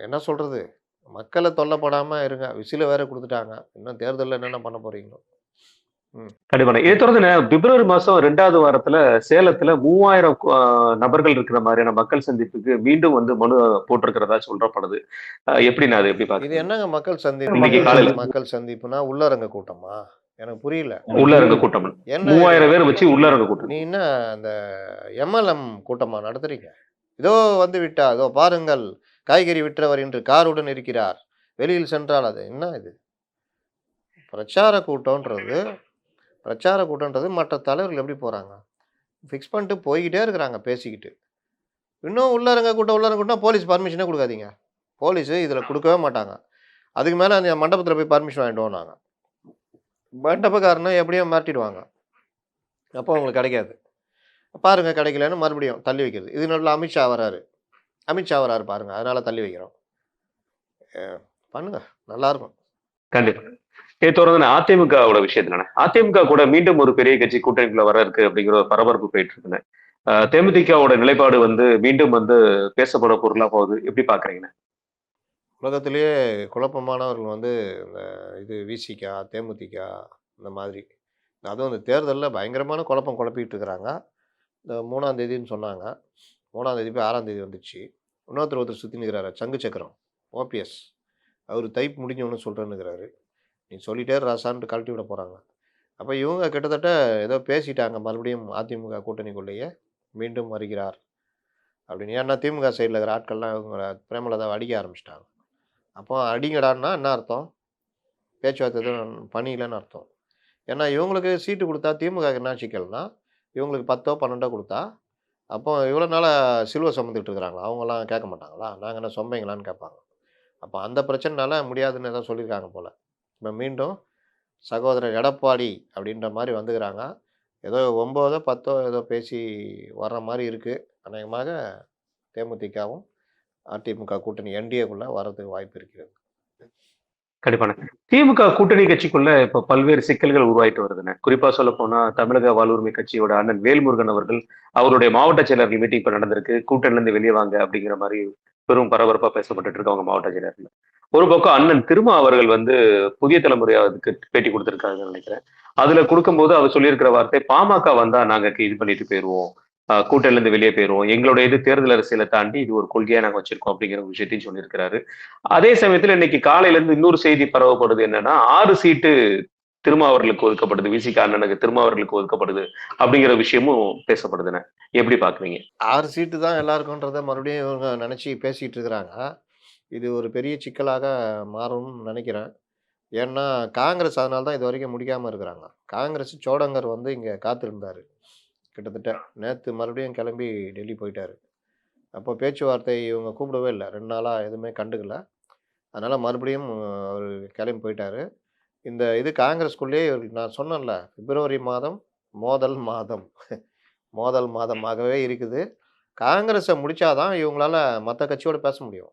என்ன சொல்றது? மக்கள தொல்லப்படாம இருங்க. விசில வேற குடுத்துட்டாங்க. இன்னும் தேர்தல்ல என்னென்ன பண்ண போறீங்களோ? ம். கண்டிப்பா. இதை தொடர்ந்து பிப்ரவரி மாசம் 2வது வாரத்துல சேலத்துல 3000 நபர்கள் இருக்கிற மாதிரியான மக்கள் சந்திப்புக்கு மீண்டும் வந்து மனு போட்டிருக்கிறதா சொல்லப்படுது. எப்படிண்ணா அது எப்படி இது பாக்குறீங்க? என்னங்க மக்கள் சந்திப்பு? இன்னைக்கு காலையில மக்கள் சந்திப்புனா உள்ளரங்க கூட்டமா? எனக்கு புரியல. உள்ளரங்க கூட்டம். என்ன இது? 3000 பேர் வச்சு உள்ளரங்க கூட்டம். நீ என்ன அந்த எம்எல்எம் கூட்டமா நடத்துறீங்க? இதோ வந்து விட்டார். இதோ பாருங்கள், காய்கறி விற்றவர் இன்று காருடன் இருக்கிறார். வெளியில் சென்றால் அது என்ன இது? பிரச்சார கூட்டம்ன்றது பிரச்சார கூட்டம்ன்றது மற்ற தலைவர்கள் எப்படி போறாங்க? ஃபிக்ஸ் பண்ணிட்டு போய்க்கிட்டே இருக்கிறாங்க பேசிக்கிட்டு. இன்னும் உள்ளரங்க கூட்டம்னா போலீஸ் பர்மிஷனே குடுக்காதீங்க. போலீஸு இதில குடுக்கவே மாட்டாங்க. அதுக்கு மேல அந்த மண்டபத்தில போய் பர்மிஷன் வாங்கிட்டு வான்னாங்க. மண்டபக்காரன எப்படியோ மிரட்டிடுவாங்க. அப்போ உங்களுக்கு கிடைக்காது. பாருங்க கிடைக்கலன்னு மறுபடியும் தள்ளி வைக்கிறது. இது நடுவுல அமித்ஷா வராரு பாருங்க. அதனால தள்ளி வைக்கிறோம். அ பண்ணுங்க. நல்லாருக்கும். கண்டிப்பா. இதை தொடர்ந்து அதிமுகவோட விஷயத்துல அதிமுக கூட மீண்டும் ஒரு பெரிய கட்சி கூட்டணிக்குள்ள வர இருக்கு அப்படிங்கிற ஒரு பரபரப்பு போயிட்டு இருக்குங்க. தேமுதிகவோட நிலைப்பாடு வந்து மீண்டும் வந்து பேசப்பட பொருளா போகுது. எப்படி பாக்குறீங்கண்ணே? உலகத்திலேயே குழப்பமானவர்கள் வந்து இந்த விசிக, தேமுதிக இந்த மாதிரி. அதுவும் இந்த தேர்தல்ல பயங்கரமான குழப்பம் குழப்பிட்டு இருக்கிறாங்க. இந்த 3ஆம் தேதின்னு சொன்னாங்க. 3ஆம் தேதி போய் 6ஆம் தேதி வந்துச்சு. ஒருத்தர் சுத்தின்னு இருக்கிறாரு. சங்கு சக்கரம். ஓபிஎஸ். அவரு தைப் முடிஞ்சவொன்னே சொல்றேன்னுக்கிறாரு. நீ சொல்லிட்டே இரு ராசான்ட்டு கழட்டி விட போறாங்க. அப்ப இவங்க கிட்டத்தட்ட ஏதோ பேசிட்டாங்க. மறுபடியும் அதிமுக கூட்டணிக்குள்ளேயே மீண்டும் வருகிறார் அப்படின்னு. ஏன்னா திமுக சைடுல இருக்கிற ஆட்கள்லாம் இவங்கள பிரேமலதாவ அடிக்க ஆரம்பிச்சுட்டாங்க. அப்போ அடிங்கடான்னா என்ன அர்த்தம்? பேச்சுவார்த்தை எதுவும் பணி இல்லன்னு அர்த்தம். ஏன்னா இவங்களுக்கு சீட்டு குடுத்தா திமுகவுக்கு என்ன சிக்கல்னா, இவங்களுக்கு 10ஓ 12ஓ குடுத்தா, அப்போ இவ்வளோ நாளா சிலுவை சுமந்துட்டு இருக்கிறாங்களா? அவங்கலாம் கேட்க மாட்டாங்களா? நாங்க என்ன சொம்பைங்களான்னு கேட்பாங்க. அப்ப அந்த பிரச்சனைனால முடியாதுன்னு ஏதோ சொல்லியிருக்காங்க போல. இப்ப மீண்டும் சகோதரர் எடப்பாடி அப்படின்ற மாரி வந்துக்கிறாங்க. ஏதோ 9ஓ 10ஓ ஏதோ பேசி வர்ற மாரி இருக்கு. அநேகமாக தேமுதிகவும், அதிமுக கூட்டணி என்டிஏக்குள்ள வர்றதுக்கு வாய்ப்பு இருக்கிறது. கண்டிப்பான. திமுக கூட்டணி கட்சிக்குள்ள இப்ப பல்வேறு சிக்கல்கள் உருவாயிட்டு வருதுண்ணே. குறிப்பா சொல்லப்போனா, தமிழக வாழ்வுரிமை கட்சியோட அண்ணன் வேல்முருகன் அவர்கள், அவருடைய மாவட்ட செயலர்கள் மீட்டிங் இப்ப நடந்திருக்கு. கூட்டணில இருந்து வெளிய வாங்க அப்படிங்கிற மாரி பெரும் பரபரப்பா பேசப்பட்டுட்டு இருக்கு அவங்க மாவட்ட செயலர்கள். ஒரு பக்கம் அண்ணன் திருமா அவர்கள் வந்து புதிய தலைமுறை அதுக்கு பேட்டி குடுத்திருக்காங்கன்னு நெனைக்கிறேன். அதுல குடுக்கும்போது அவர் சொல்லியிருக்கிற வார்த்தை, "பாமக வந்தா நாங்க இது பண்ணிட்டு போயிருவோம். கூட்டணில இருந்து வெளியே போயிருவோம். எங்களுடைய இது தேர்தல் அரசியல தாண்டி இது ஒரு கொள்கையா நாங்க வச்சிருக்கோம்." அப்படிங்கிற ஒரு விஷயத்தையும் சொல்லியிருக்கிறாரு. அதே சமயத்துல இன்னைக்கு காலையில இருந்து இன்னொரு செய்தி பரவப்படுது என்னன்னா 6 சீட்டு திருமாவர்களுக்கு ஒதுக்கப்படுது. விசிக அண்ணனுக்கு திருமாவர்களுக்கு ஒதுக்கப்படுது அப்படிங்கிற விஷயமும் பேசப்படுதுண்ணே. எப்படி பாக்குறீங்க? 6 சீட்டு தான் எல்லாருக்கும்ன்றத மறுபடியும் இவங்க நினச்சி பேசிட்டு இருக்கிறாங்க. இது ஒரு பெரிய சிக்கலாக மாறும்னு நினைக்கிறேன். ஏன்னா, காங்கிரஸ் அதனால தான் இதுவரைக்கும் முடிக்காம இருக்கிறாங்க. காங்கிரஸ் சோடங்கர் வந்து இங்க காத்திருந்தாரு. கிட்டத்தட்ட நேத்து மறுபடியும் கிளம்பி டெல்லி போயிட்டாரு. அப்போ பேச்சுவார்த்தை இவங்க கூப்பிடவே இல்ல. 2 நாளா எதுவுமே கண்டுக்கல. அதனால மறுபடியும் அவரு கிளம்பி போயிட்டாரு. இந்த இது காங்கிரஸ்குள்ளேயே இவருக்கு நான் சொன்னேன்ல, பிப்ரவரி மாதம் மோதல் மாதம். மோதல் மாதமாகவே இருக்குது. காங்கிரஸ முடிச்சா தான் இவங்களால மத்த கட்சியோட பேச முடியும்.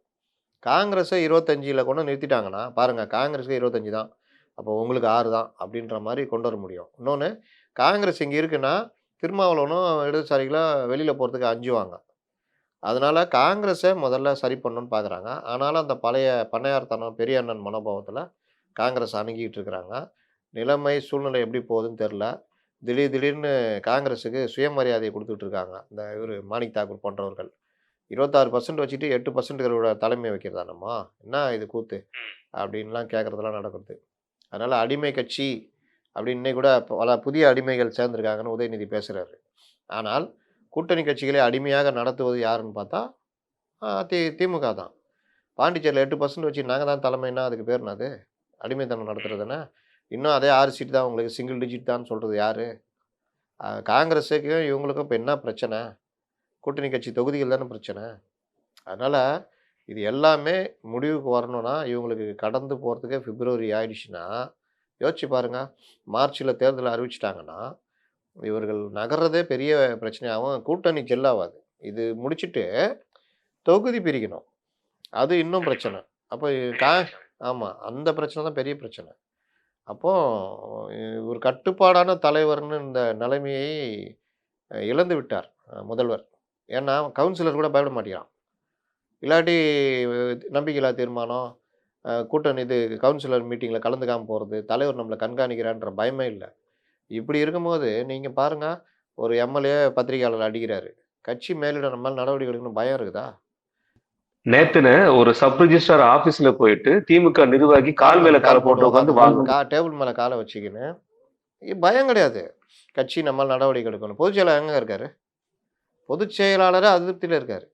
காங்கிரஸ 25ல கொண்டு வந்து நிறுத்திட்டாங்கன்னா, பாருங்க காங்கிரஸுக்கு 25 தான். அப்போ உங்களுக்கு 6 தான் அப்படின்ற மாரி கொண்டு வர முடியும். இன்னொன்னு காங்கிரஸ் இங்க இருக்குன்னா, திருமாவளவனும் இடதுசாரிகளும் வெளியில போறதுக்கு அஞ்சுவாங்க. அதனால காங்கிரஸ முதல்ல சரி பண்ணணும்னு பார்க்குறாங்க. ஆனாலும் அந்த பழைய பண்ணையார்த்தனம், பெரிய அண்ணன் மனோபாவத்தில காங்கிரஸ் அணுகிட்டு இருக்கிறாங்க. நிலைமை, சூழ்நிலை எப்படி போகுதுன்னு தெரியல. திடீர்னு காங்கிரஸுக்கு சுயமரியாதைய குடுத்துட்டு இருக்காங்க. இந்த இவரு மாணிக் தாக்கூர் போன்றவர்கள். 26% வச்சுட்டு 8% தலைமை வைக்கிறதானம்மா? என்ன இது கூத்து? அப்படின்லாம் கேட்கறதெல்லாம் நடக்குது. அதனால அடிமை கட்சி அப்படின்னு இன்னைக்கு கூட பல புதிய அடிமைகள் சேர்ந்திருக்காங்கன்னு உதயநிதி பேசுறாரு. ஆனால் கூட்டணி கட்சிகளை அடிமையாக நடத்துவது யாருன்னு பார்த்தா, திமுக தான். பாண்டிச்சேரியில 8% வச்சு நாங்க தான் தலைமைன்னா அதுக்கு பேர் என்னது? அடிமைத்தனம் நடத்துறது தானே. இன்னும் அதே 6 சீட் தான் உங்களுக்கு சிங்கிள் டிஜிட் தான்னு சொல்றது யாரு? காங்கிரஸுக்கும் இவங்களுக்கும் இப்ப என்ன பிரச்சனை? கூட்டணி கட்சி தொகுதிகள் தானே பிரச்சனை. அதனால இது எல்லாமே முடிவுக்கு வரணும்னா, இவங்களுக்கு கடந்து போறதுக்கே பிப்ரவரி ஆயிடுச்சுன்னா, யோசிச்சு பாருங்க. மார்ச்ல தேர்தல் அறிவிச்சுட்டாங்கன்னா, இவர்கள் நகர்றதே பெரிய பிரச்சனையாகும். கூட்டணி ஜெல்லாவாது. இது முடிச்சுட்டு தொகுதி பிரிக்கணும். அது இன்னும் பிரச்சனை. அப்போ கா ஆமா. அந்த பிரச்சனை தான் பெரிய பிரச்சனை. அப்போ ஒரு கட்டுப்பாடான தலைவர்ன்னு இந்த நிலைமையை இழந்து விட்டார் முதல்வர். ஏன்னா, கவுன்சிலர் கூட பயப்பட மாட்டேங்கிறான். இல்லாட்டி நம்பிக்கையில்லா தீர்மானம், கூட்டணி இது கவுன்சிலர் மீட்டிங்கில கலந்துக்காம போறது, தலைவர் நம்மள கண்காணிக்கிறான்ற பயமே இல்ல. இப்படி இருக்கும்போது, நீங்க பாருங்க, ஒரு எம்எல்ஏ பத்திரிகையாளர் அடிக்கிறாரு. கட்சி மேலிடம் நம்ம மேல நடவடிக்கை எடுக்கணும்னு பயம் இருக்குதா? நேத்துன்னு ஒரு சப் ரிஜிஸ்ட்ரார் ஆபீஸ்ல போயிட்டு திமுக நிர்வாகி கால் ஆமா. மேல கால கால் போட்டு போட்டு உட்கார்ந்து உட்காந்துட்டு, வாங்க டேபிள் மேல கால வச்சுக்கின்னு, பயம் கிடையாது. கட்சி நம்ம மேல நடவடிக்கை எடுக்கணும். பொதுச் செயலாளர் எங்க இருக்காரு? பொதுச் செயலாளரே அதிருப்தியில இருக்காரு.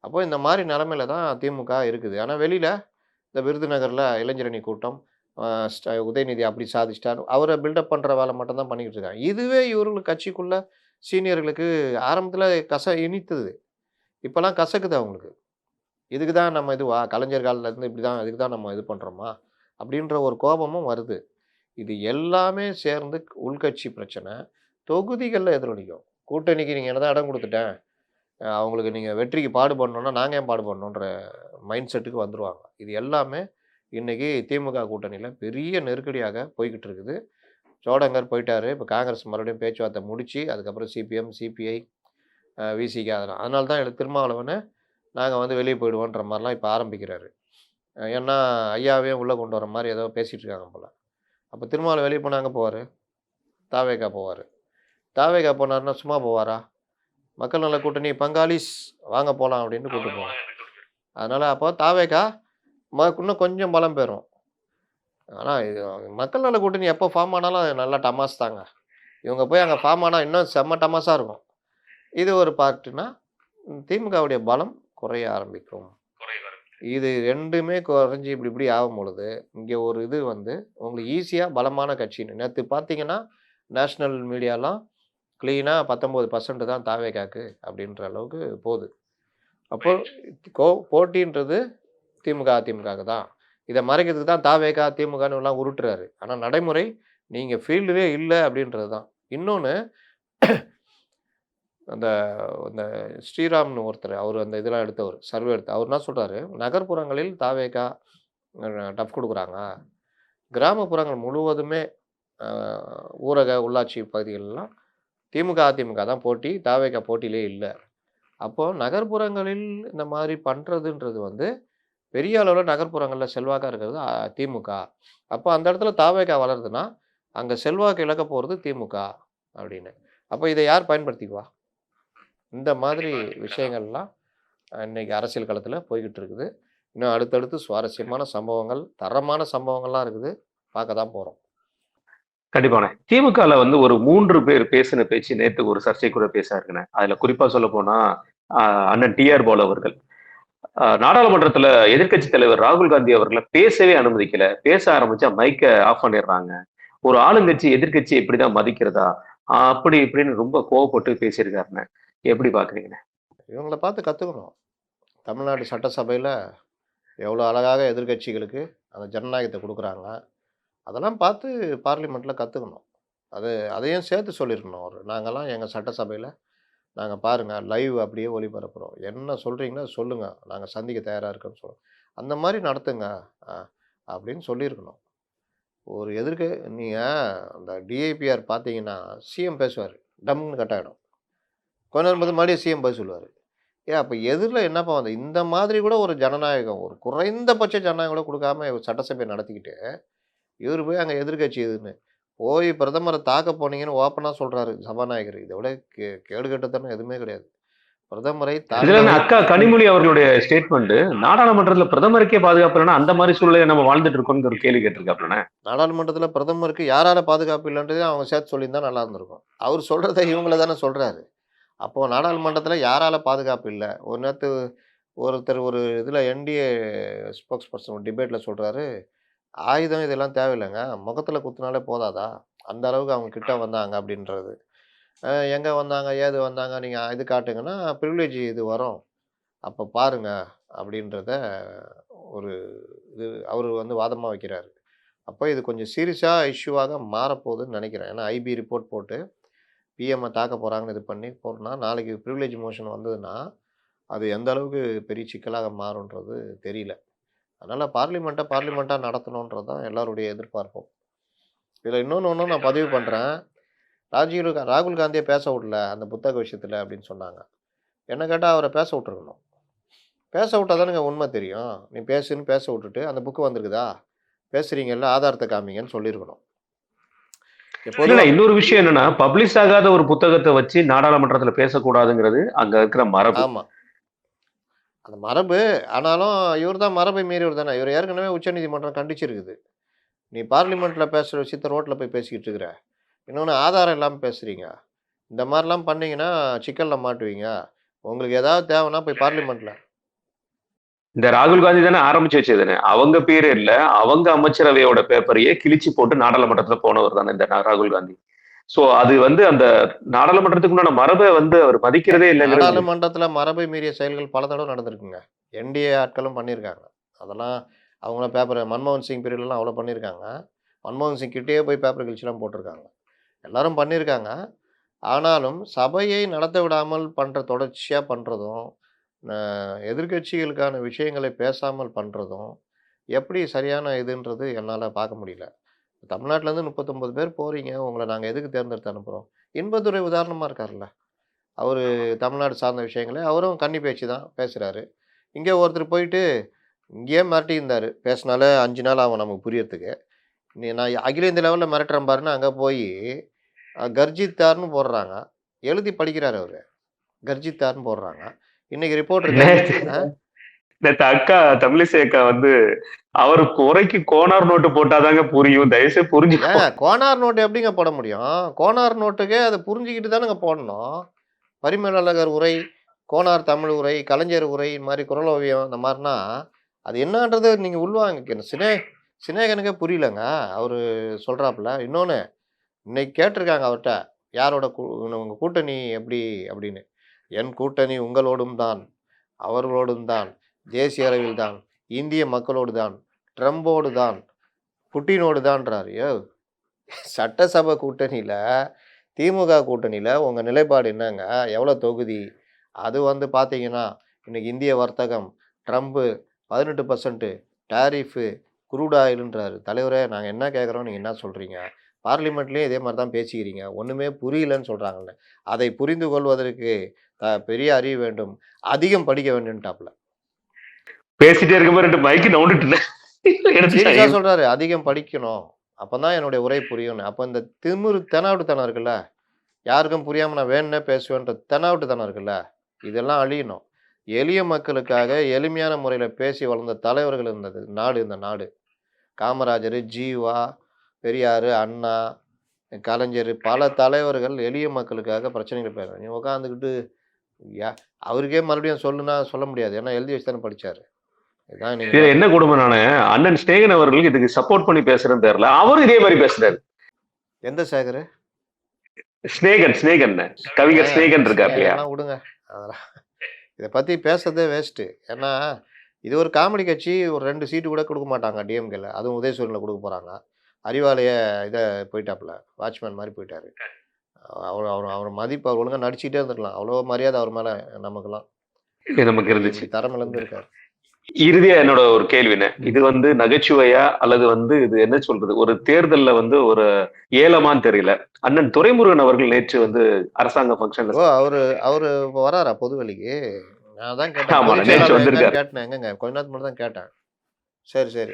அப்போ இந்த மாரி நிலைமையில தான் திமுக இருக்குது. ஆனா வெளியில இந்த விருதுநகர்ல இளைஞரணி கூட்டம், அ உதயநிதி அப்படி சாதிச்சிட்டார். அவர பில்டப் பண்ற வேலை மட்டும் தான் பண்ணிக்கிட்டு இருக்காங்க. இதுவே இவர்களுக்கு கட்சிக்குள்ள சீனியர்களுக்கு ஆரம்பத்தில இனித்தது. இப்பலாம் கசக்குது அவங்களுக்கு. இதுக்கு தான் நம்ம இதுவா? கலைஞர் காலத்துல இப்படி தான் இதுக்கு தான் நம்ம இது பண்றோமா? அப்படின்ற ஒரு கோபமும் வருது. இது எல்லாமே சேர்ந்து உள்கட்சி பிரச்சனை. தொகுதிகள்ல எதிரொலிக்கும். கூட்டணிக்கு நீங்க என்னதான் இடம் குடுத்துட்டேன். அவங்களுக்கு நீங்க வெற்றிக்கு பாடுபடணும்னா, நாங்க ஏன் பாடுபடணுன்ற மைண்ட் செட்டுக்கு வந்துருவாங்க. இது எல்லாமே இன்னைக்கு திமுக கூட்டணியில பெரிய நெருக்கடியாக போய்க்கிட்டு இருக்குது. சோடங்கர் போயிட்டாரு. இப்ப காங்கிரஸ் மறுபடியும் பேச்சுவார்த்தை முடிச்சு, அதுக்கப்புறம் சிபிஎம், சிபிஐ, விசிக அதெல்லாம். அதனால தான் திருமாவளவனு நாங்க வந்து வெளிய போயிடுவோன்ற மாரிலாம் இப்ப ஆரம்பிக்கிறாரு. ஏன்னா, ஐயாவையும் உள்ள கொண்டு வர மாரி ஏதோ பேசிட்டு இருக்காங்க போல. அப்ப திருமாவளவன் வெளிய போனா எங்க போவாரு? தாவேகா போவாரு. தாவேகா போனாருன்னா சும்மா போவாரா? மக்கள் நல கூட்டணி பங்காளிஸ் வாங்க போலாம் அப்படின்னு கூட்டு போணும். அதனால அப்போ தாவேகா இன்னும் கொஞ்சம் பலம் பெறும். ஆனா இது மக்கள் நல கூட்டணி எப்போ ஃபார்ம் ஆனாலும் நல்லா டமாஸ் தாங்க. இவங்க போய் அங்க ஃபார்ம் ஆனா இன்னும் செம்ம டமாஸா இருக்கும். இது ஒரு பார்ட்டுன்னா, திமுகவுடைய பலம் குறைய ஆரம்பிக்கும். இது 2மே குறைஞ்சு இப்படி இப்படி ஆகும்பொழுது, இங்க ஒரு இது வந்து உங்களுக்கு ஈஸியா பலமான கட்சின்னு நேத்து பார்த்தீங்கன்னா, நேஷனல் மீடியாலாம் கிளீனா 19% தான் தாவேகாக்கு அப்படின்ற அளவுக்கு போது. அப்போ போட்டின்றது திமுக, அதிமுகவுக்கு தான். இத மறைக்கிறதுக்கு தான் தாவேகா, திமுகன்னு எல்லாம் உருட்டுறாரு. ஆனா நடைமுறை நீங்க ஃபீல்டுலயே இல்ல அப்படின்றது தான். இன்னொன்னு அந்த அந்த ஸ்ரீராம்னு ஒருத்தர் அவரு அந்த இதெல்லாம் எடுத்தவரு. சர்வே எடுத்து அவர் என்ன சொல்றாரு, நகர்ப்புறங்களில் தாவேகா டஃப் குடுக்குறாங்க. கிராமப்புறங்கள் முழுவதுமே அ ஊரக, உள்ளாட்சி பகுதிகள்லாம் திமுக, அதிமுக தான் போட்டி. தாவேகா போட்டியிலே இல்ல. அப்போ நகர்ப்புறங்களில் இந்த மாரி பண்றதுன்றது வந்து பெரிய அளவுல நகர்ப்புறங்கள்ல செல்வாக்கா இருக்கிறது திமுக. அப்போ அந்த இடத்துல தாவேகா வளருதுன்னா, அங்க செல்வாக்கு இழக்க போறது திமுக அப்படின்னு. அப்ப இத யார் பயன்படுத்திக்குவா? இந்த மாதிரி விஷயங்கள்லாம் இன்னைக்கு அரசியல் களத்துல போய்க்கிட்டு இருக்குது. இன்னும் அடுத்தடுத்து சுவாரஸ்யமான சம்பவங்கள், தரமான சம்பவங்கள்லாம் இருக்குது. பார்க்க தான் போறோம். கண்டிப்பாண்ணே. திமுகல வந்து ஒரு 3 பேர் பேசின பேச்சு நேத்து ஒரு சர்ச்சைக்குரிய பேச்சா இருக்குண்ணே. அதுல குறிப்பா சொல்லப்போனா, அ அண்ணன் டி.ஆர். பாலு அவர்கள். நாடாளுமன்றத்துல எதிர்க்கட்சி தலைவர் ராகுல் காந்தி அவர்கள பேசவே அனுமதிக்கல. பேச ஆரம்பிச்சா மைக்க ஆஃப் பண்ணிடுறாங்க. ஒரு ஆளுங்கட்சி எதிர்க்கட்சி இப்படிதான் மதிக்கிறதா? அப்படி இப்படின்னு ரொம்ப கோவப்பட்டு பேசியிருக்காருண்ணே. எப்படி பார்க்குறீங்கண்ணே? இவங்கள பார்த்து கத்துக்கணும். தமிழ்நாடு சட்டசபையில எவ்வளோ அழகாக எதிர்க்கட்சிகளுக்கு அந்த ஜனநாயகத்த குடுக்குறாங்க. அதெல்லாம் பார்த்து பார்லிமெண்ட்ல கத்துக்கணும். அதையும் சேர்த்து சொல்லியிருக்கணும் அவரு. நாங்கலாம் எங்க சட்டசபையில நாங்க பாருங்க லைவ் அப்படியே ஒளிபரப்புறோம். என்ன சொல்றீங்களோ அத சொல்லுங்க. நாங்க சந்திக்க தயாரா இருக்கோம்னு அந்த மாரி நடத்துங்க. அ அப்படின்னு சொல்லியிருக்கணும். ஒரு எதிர்க்க நீங்க அந்த டிஐபிஆர் பார்த்தீங்கன்னா, சிஎம் பேசுவாரு. டம்ன்னு கட் ஆயிடும். கொஞ்ச நேரம் பார்த்து மறுபடியும் சிஎம் பதில் சொல்லுவாரு. அப்ப எதிர்ல என்னப்பா வந்து இந்த மாதிரி கூட ஒரு ஜனநாயகம், ஒரு குறைந்தபட்ச ஜனநாயகம் கூட குடுக்காம இவர் சட்டசபைய நடத்திக்கிட்டு, இவரு போய் அங்க எதிர்க்கட்சி இதுன்னு, போய் பிரதமர தாக்க போனீங்கன்னு ஓப்பனா சொல்றாரு சபாநாயகர். இத விட கேடு கெட்டத்தனம் எதுவுமே கிடையாது. பிரதமரை இதுல என்ன தாக்க அக்கா கனிமொழி அவர்களுடைய ஸ்டேட்மெண்ட் நாடாளுமன்றத்துல பிரதமருக்கே பாதுகாப்பு இல்லைன்னா அந்த மாதிரி சூழ்நிலையில நம்ம வாழ்ந்துட்டு இருக்கோம்னு ஒரு கேள்வி கேட்டிருக்காப்லண்ணே. நாடாளுமன்றத்தில பிரதமருக்கு யாரால பாதுகாப்பு இல்லன்றதையும் அவங்க சேர்த்து சொல்லியிருந்தா நல்லா இருந்திருக்கும். அவரு சொல்றத இவங்கள தானே சொல்றாரு. அப்போ நாடாளுமன்றத்தில யாரால பாதுகாப்பு இல்ல? ஒரு நேரத்து ஒருத்தர் ஒரு இதில என்டிஏ ஸ்போக்ஸ் பர்சன் ஒரு டிபேட்ல சொல்றாரு, ஆயுதம் இதெல்லாம் தேவையில்லங்க. முகத்தில குத்துனாலே போதாதா? அந்த அளவுக்கு அவங்க கிட்ட வந்தாங்க அப்படின்றது. எங்க வந்தாங்க? ஏது வந்தாங்க? நீங்க இது காட்டுங்கன்னா, பிரிவிலேஜ் இது வரும். அப்ப பாருங்க அப்படின்றத ஒரு இது அவரு வந்து வாதமா வைக்கிறாரு. அப்ப இது கொஞ்சம் சீரியஸா இஷ்யூவாக மாறப்போகுதுன்னு நெனைக்கிறேன். ஏன்னா ஐபி ரிப்போர்ட் போட்டு பிஎம்ம தாக்க போறாங்கன்னு இது பண்ணி போட்டோம்னா, நாளைக்கு பிரிவிலேஜ் மோஷன் வந்ததுன்னா, அது எந்த அளவுக்கு பெரிய சிக்கலாக மாறும்ன்றது தெரியல. அதனால பார்லிமென்ட்டா நடத்தணுன்றது தான் எல்லாருடைய எதிர்பார்ப்பும். இதுல ஒண்ணும் நான் பதிவு பண்றேன். ராகுல் காந்திய பேச விடல அந்த புத்தக விஷயத்துல அப்படின்னு சொன்னாங்க. என்ன கேட்டா அவர பேச விட்டுருக்கணும். பேச விட்டா தானேங்க உண்மை தெரியும். நீ பேசுன்னு பேச விட்டுட்டு, அந்த புக் வந்திருக்குதா? பேசுறீங்கல்ல ஆதாரத்த காமிங்கன்னு சொல்லியிருக்கணும். இல்லண்ணே பொதுவா இன்னொரு விஷயம் என்னன்னா, பப்ளிஷ் ஆகாத ஒரு புத்தகத்த வச்சு நாடாளுமன்றத்துல பேசக்கூடாதுங்கிறது அங்க இருக்கிற மரபு. ஆமா. அந்த மரபு. ஆனாலும் இவரு தான் மரபை மீறியவர் தானே. இவரு ஏற்கனவே உச்சநீதிமன்றம் கண்டிச்சிருக்குது. நீ பார்லிமென்ட்ல பேசுற விஷயத்த ரோட்ல போய் பேசிக்கிட்டு இருக்கிற. இன்னொன்னு ஆதாரம் இல்லாம பேசுறீங்க. இந்த மாரிலாம் பண்ணீங்கன்னா, சிக்கல்ல மாட்டுவீங்க. உங்களுக்கு ஏதாவது தேவைன்னா போய் பார்லிமென்ட்ல இந்த ராகுல் காந்தி தானே ஆரம்பிச்சு வச்சதுன்னு. அவங்க பீரியட்ல அவங்க அமைச்சரவையோட பேப்பரையே கிழிச்சு போட்டு நாடாளுமன்றத்துல போனவர் தானே இந்த ராகுல் காந்தி. சோ அது வந்து அந்த நாடாளுமன்றத்துக்கு உண்டான மரபை வந்து அவர் மதிக்கிறதே இல்லைங்கிறது உங்களுக்கு. நாடாளுமன்றத்தில மரபை மீறிய செயல்கள் பல தடவ நடந்திருக்குங்க. என்டிஏ ஆட்களும் பண்ணியிருக்காங்க. அதெல்லாம் அவங்கள பேப்பர் மன்மோகன் சிங் பீரியட்லலாம் அவ்வளோ பண்ணியிருக்காங்க. மன்மோகன் சிங் கிட்டயே போய் பேப்பர் கிழிச்சுலாம் போட்டிருக்காங்க. எல்லாரும் பண்ணியிருக்காங்க. ஆனாலும் சபையை நடத்த விடாமல் தொடர்ச்சியா பண்றதும், அ எதிர்க்கட்சிகளுக்கான விஷயங்களை பேசாமல் பண்றதும், எப்படி சரியான இதுன்றது என்னால பார்க்க முடியல. தமிழ்நாட்டிலேருந்து 39 பேர் போறீங்க. உங்கள நாங்க எதுக்கு தேர்ந்தெடுத்து அனுப்புறோம்? இன்பதுரை உதாரணமா இருக்கார்ல. அவரு தமிழ்நாடு சார்ந்த விஷயங்கள அவரும் கன்னி பேச்சு தான் பேசுறாரு. இங்க ஒருத்தர் போயிட்டு இங்கேயே மிரட்டியிருந்தாரு. பேசினாலே 5 நாள் ஆகும் நமக்கு புரியறதுக்கு. நான் அகில இந்திய லெவல்ல மிரட்டுறேன் பாருன்னு அங்க போயி கர்ஜித்தார்ன்னு போடுறாங்க. எழுதி படிக்கிறாரு அவரு. கர்ஜித்தார்ன்னு போடுறாங்க. இன்னைக்கு ரிப்போர்ட்டர் நேத்து ஆ நேத்து அக்கா தமிழிசை அக்கா வந்து அவரு குறைக்கு கோனார் நோட்டு போட்டாதாங்க புரியும். தயவுசெய்து புரிஞ்சுக்கோ. ஏங்க கோனார் நோட்டு எப்படிங்க போட முடியும்? கோனார் நோட்டுக்கே அத புரிஞ்சுக்கிட்டு தானங்க போடணும். பரிமேலழகர் உரை, கோனார் தமிழ் உரை, கலைஞர் உரை, இந்த மாரி குறள் ஓவியம் இந்த மாரினா, அது என்னான்றத நீங்க உள்வாங்கிக்கணும். சினேகனுக்கே புரியலங்க. அவரு சொல்றாப்புல. இன்னொன்னு இன்னைக்கு கேட்டிருக்காங்க அவர்ட்ட. யாரோட உங்க கூட்டணி எப்படி அப்படின்னு. என் கூட்டணி உங்களோடும் தான், அவர்களோடும் தான், தேசிய அளவில் தான், இந்திய மக்களோடு தான், ட்ரம்போடு தான், புட்டினோடு தான்றாரு. யோவ்! சட்டசபை கூட்டணியில, திமுக கூட்டணியில உங்க நிலைப்பாடு என்னங்க? எவ்வளோ தொகுதி? அது வந்து பார்த்தீங்கன்னா, இன்னைக்கு இந்திய வர்த்தகம், ட்ரம்ப்பு 18% டாரிஃபு குரூட் ஆயில்ன்றாரு. தலைவரே நாங்க என்ன கேட்குறோம், நீங்க என்ன சொல்றீங்க? பார்லிமெண்ட்லயும் இதே மாரி தான் பேசிக்கிறீங்க. ஒண்ணுமே புரியலன்னு சொல்றாங்கல்ல. அதை புரிந்து கொள்வதற்கு பெரிய அறிவு வேண்டும். அதிகம் படிக்க வேண்டும்ன்ட்டாப்ல. பேசிட்டே இருக்கும்போது 2 மைக்கு நவுண்டுட்டேன். சீரியஸா எடுத்துட்டாங்க. சொல்றாரு. அதிகம் படிக்கணும். அப்பதான் என்னுடைய உரை புரியும்னு. அப்ப இந்த திமிரு தெனாவட்டுத்தனம் இருக்குல்ல, யாருக்கும் புரியாம நான் வேணும்னே பேசுவேன்ற தெனாவட்டுத்தனம் இருக்குல்ல, இதெல்லாம் அழியணும். எளிய மக்களுக்காக எளிமையான முறையில பேசி வளர்ந்த தலைவர்கள் இருந்தது நாடு இந்த நாடு. காமராஜரு, ஜீவா, பெரியாரு, அண்ணா, கலைஞர் பல தலைவர்கள் எளிய மக்களுக்காக பிரச்சனைகள் பேசுறாங்க. நீ உட்காந்துக்கிட்டு யா அவருக்கே மறுபடியும் சொல்லுனா சொல்ல முடியாது. ஏன்னா எழுதி வச்சு தானே படிச்சாரு. இதான் நீங்க இதுல என்ன கொடுமைனானு, அண்ணன் சிநேகன் அவர்களுக்கு இதுக்கு சப்போர்ட் பண்ணி பேசுறேன்னு தெரியல. அவரும் இதே மாரி பேசுறாரு. எந்த சேகரு? சிநேகன். கவிஞர் சிநேகன் இருக்கார் இல்லையா? அதெல்லாம் விடுங்க. அதெல்லாம் இத பத்தி பேசுறதே வேஸ்ட்டு. ஏன்னா, இது ஒரு காமெடி கட்சி. ஒரு 2 சீட்டு கூட குடுக்க மாட்டாங்க டிஎம்கேல. அதுவும் உதயசூரியன்ல குடுக்க போறாங்க. அறிவாலய இத போயிட்டாப்ல. வாட்ச்மேன் மாரி போயிட்டாரு. அவரு அவரு அவரு மதிப்பு அவர் ஒழுங்கா நடிச்சுக்கிட்டே இருந்திருக்கலாம். அவ்வளோ மரியாதை அவர் மேல நமக்கெல்லாம். இது நமக்கு இப்படி இருந்துச்சு. இப்படி தரம் இழந்திருக்காரு. இறுதியா என்னோட ஒரு கேள்வினே. இது நகைச்சுவையா அல்லது இது என்ன சொல்றது? ஒரு தேர்தல்ல ஒரு ஏலமான்னு தெரியல. அண்ணன் துரைமுருகன் அவர்கள் நேற்று அரசாங்க ஃபங்ஷன்ல ஓ! அவரு அவரு இப்ப வராரா பொதுவெளிக்கு? நான் அதான் கேட்டேன். ஆமா பொதுச் நேற்று செயலாளர் எங்கன்னு வந்திருக்காரு. கேட்டேன். எங்கங்க? கொஞ்ச நேரத்துக்கு முன்னாடி தான் கேட்டேன். சரி, சரி.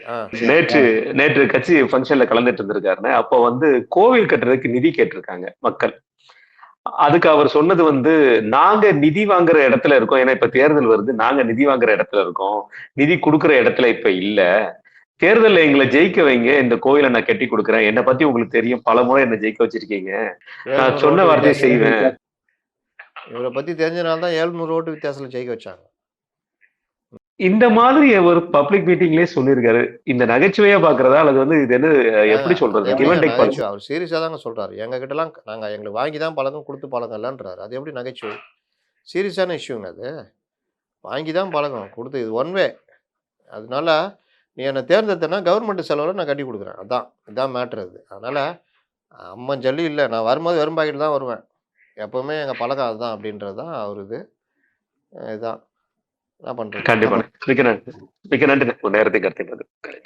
நேற்று நேற்று கட்சி ஃபங்ஷன்ல கலந்துட்டு இருந்திருக்காருன்னு. அப்போ கோவில் கட்டுறதுக்கு நிதி கேட்டிருக்காங்க மக்கள். அதுக்கு அவர் சொன்னது நாங்க நிதி வாங்குற இடத்துல இருக்கோம். ஏன்னா இப்ப தேர்தல் வருது. நாங்க நிதி வாங்குற இடத்துல இருக்கோம். நிதி குடுக்குற இடத்துல இப்ப இல்ல. தேர்தல்ல எங்களை ஜெயிக்க வைங்க. இந்த கோயிலை நான் கட்டி கொடுக்குறேன். என்னை பத்தி உங்களுக்கு தெரியும். பலமுறை என்ன ஜெயிக்க வச்சிருக்கீங்க. நான் 700 சொன்ன ஓட்டு வார்த்தையை வித்தியாசம். செய்வேன். இவர பத்தி தெரிஞ்சனால தான் 700 ஓட்டு வித்தியாசத்துல ஜெயிக்க வச்சாங்க. இந்த மாதிரி ஒரு பப்ளிக் மீட்டிங்லயே சொல்லியிருக்காரு. இந்த நகைச்சுவையா பாக்குறதா அல்லது இது என்ன எப்படி அது சொல்றது? கிவ் எப்படிங்க அண்ட் டேக் பாலிசி. நகைச்சுவை? அவர் சீரியஸா தாங்க சொல்றாரு. எங்க கிட்டலாம் நாங்க எங்களுக்கு வாங்கி தான் பழக்கம், குடுத்து பழக்கம் இல்லன்றாரு. அது எப்படி நகைச்சுவை? சீரியஸான இஷ்யூங்க அது. வாங்கி தான் பழக்கம், குடுத்து இது ஒன் வே. அதனால நீ என்ன தேர்ந்தெடுத்தன்னா கவர்மெண்ட் செலவுல நான் கட்டி குடுக்குறேன். இதான் மேட்டர் அது. அதனால அம்மன் ஜல்லி இல்ல. நான் வரும்போது வெறும் பாக்கெட்ல தான் வருவேன். எப்பவுமே எங்க பழக்கம் அதுதான் அப்படின்றது தான் அவரு இது. இதான். என்ன பண்றது? கண்டிப்பா. மிக்க நன்றி. மிக்க நன்றி. உங்க நேரத்தை கருத்து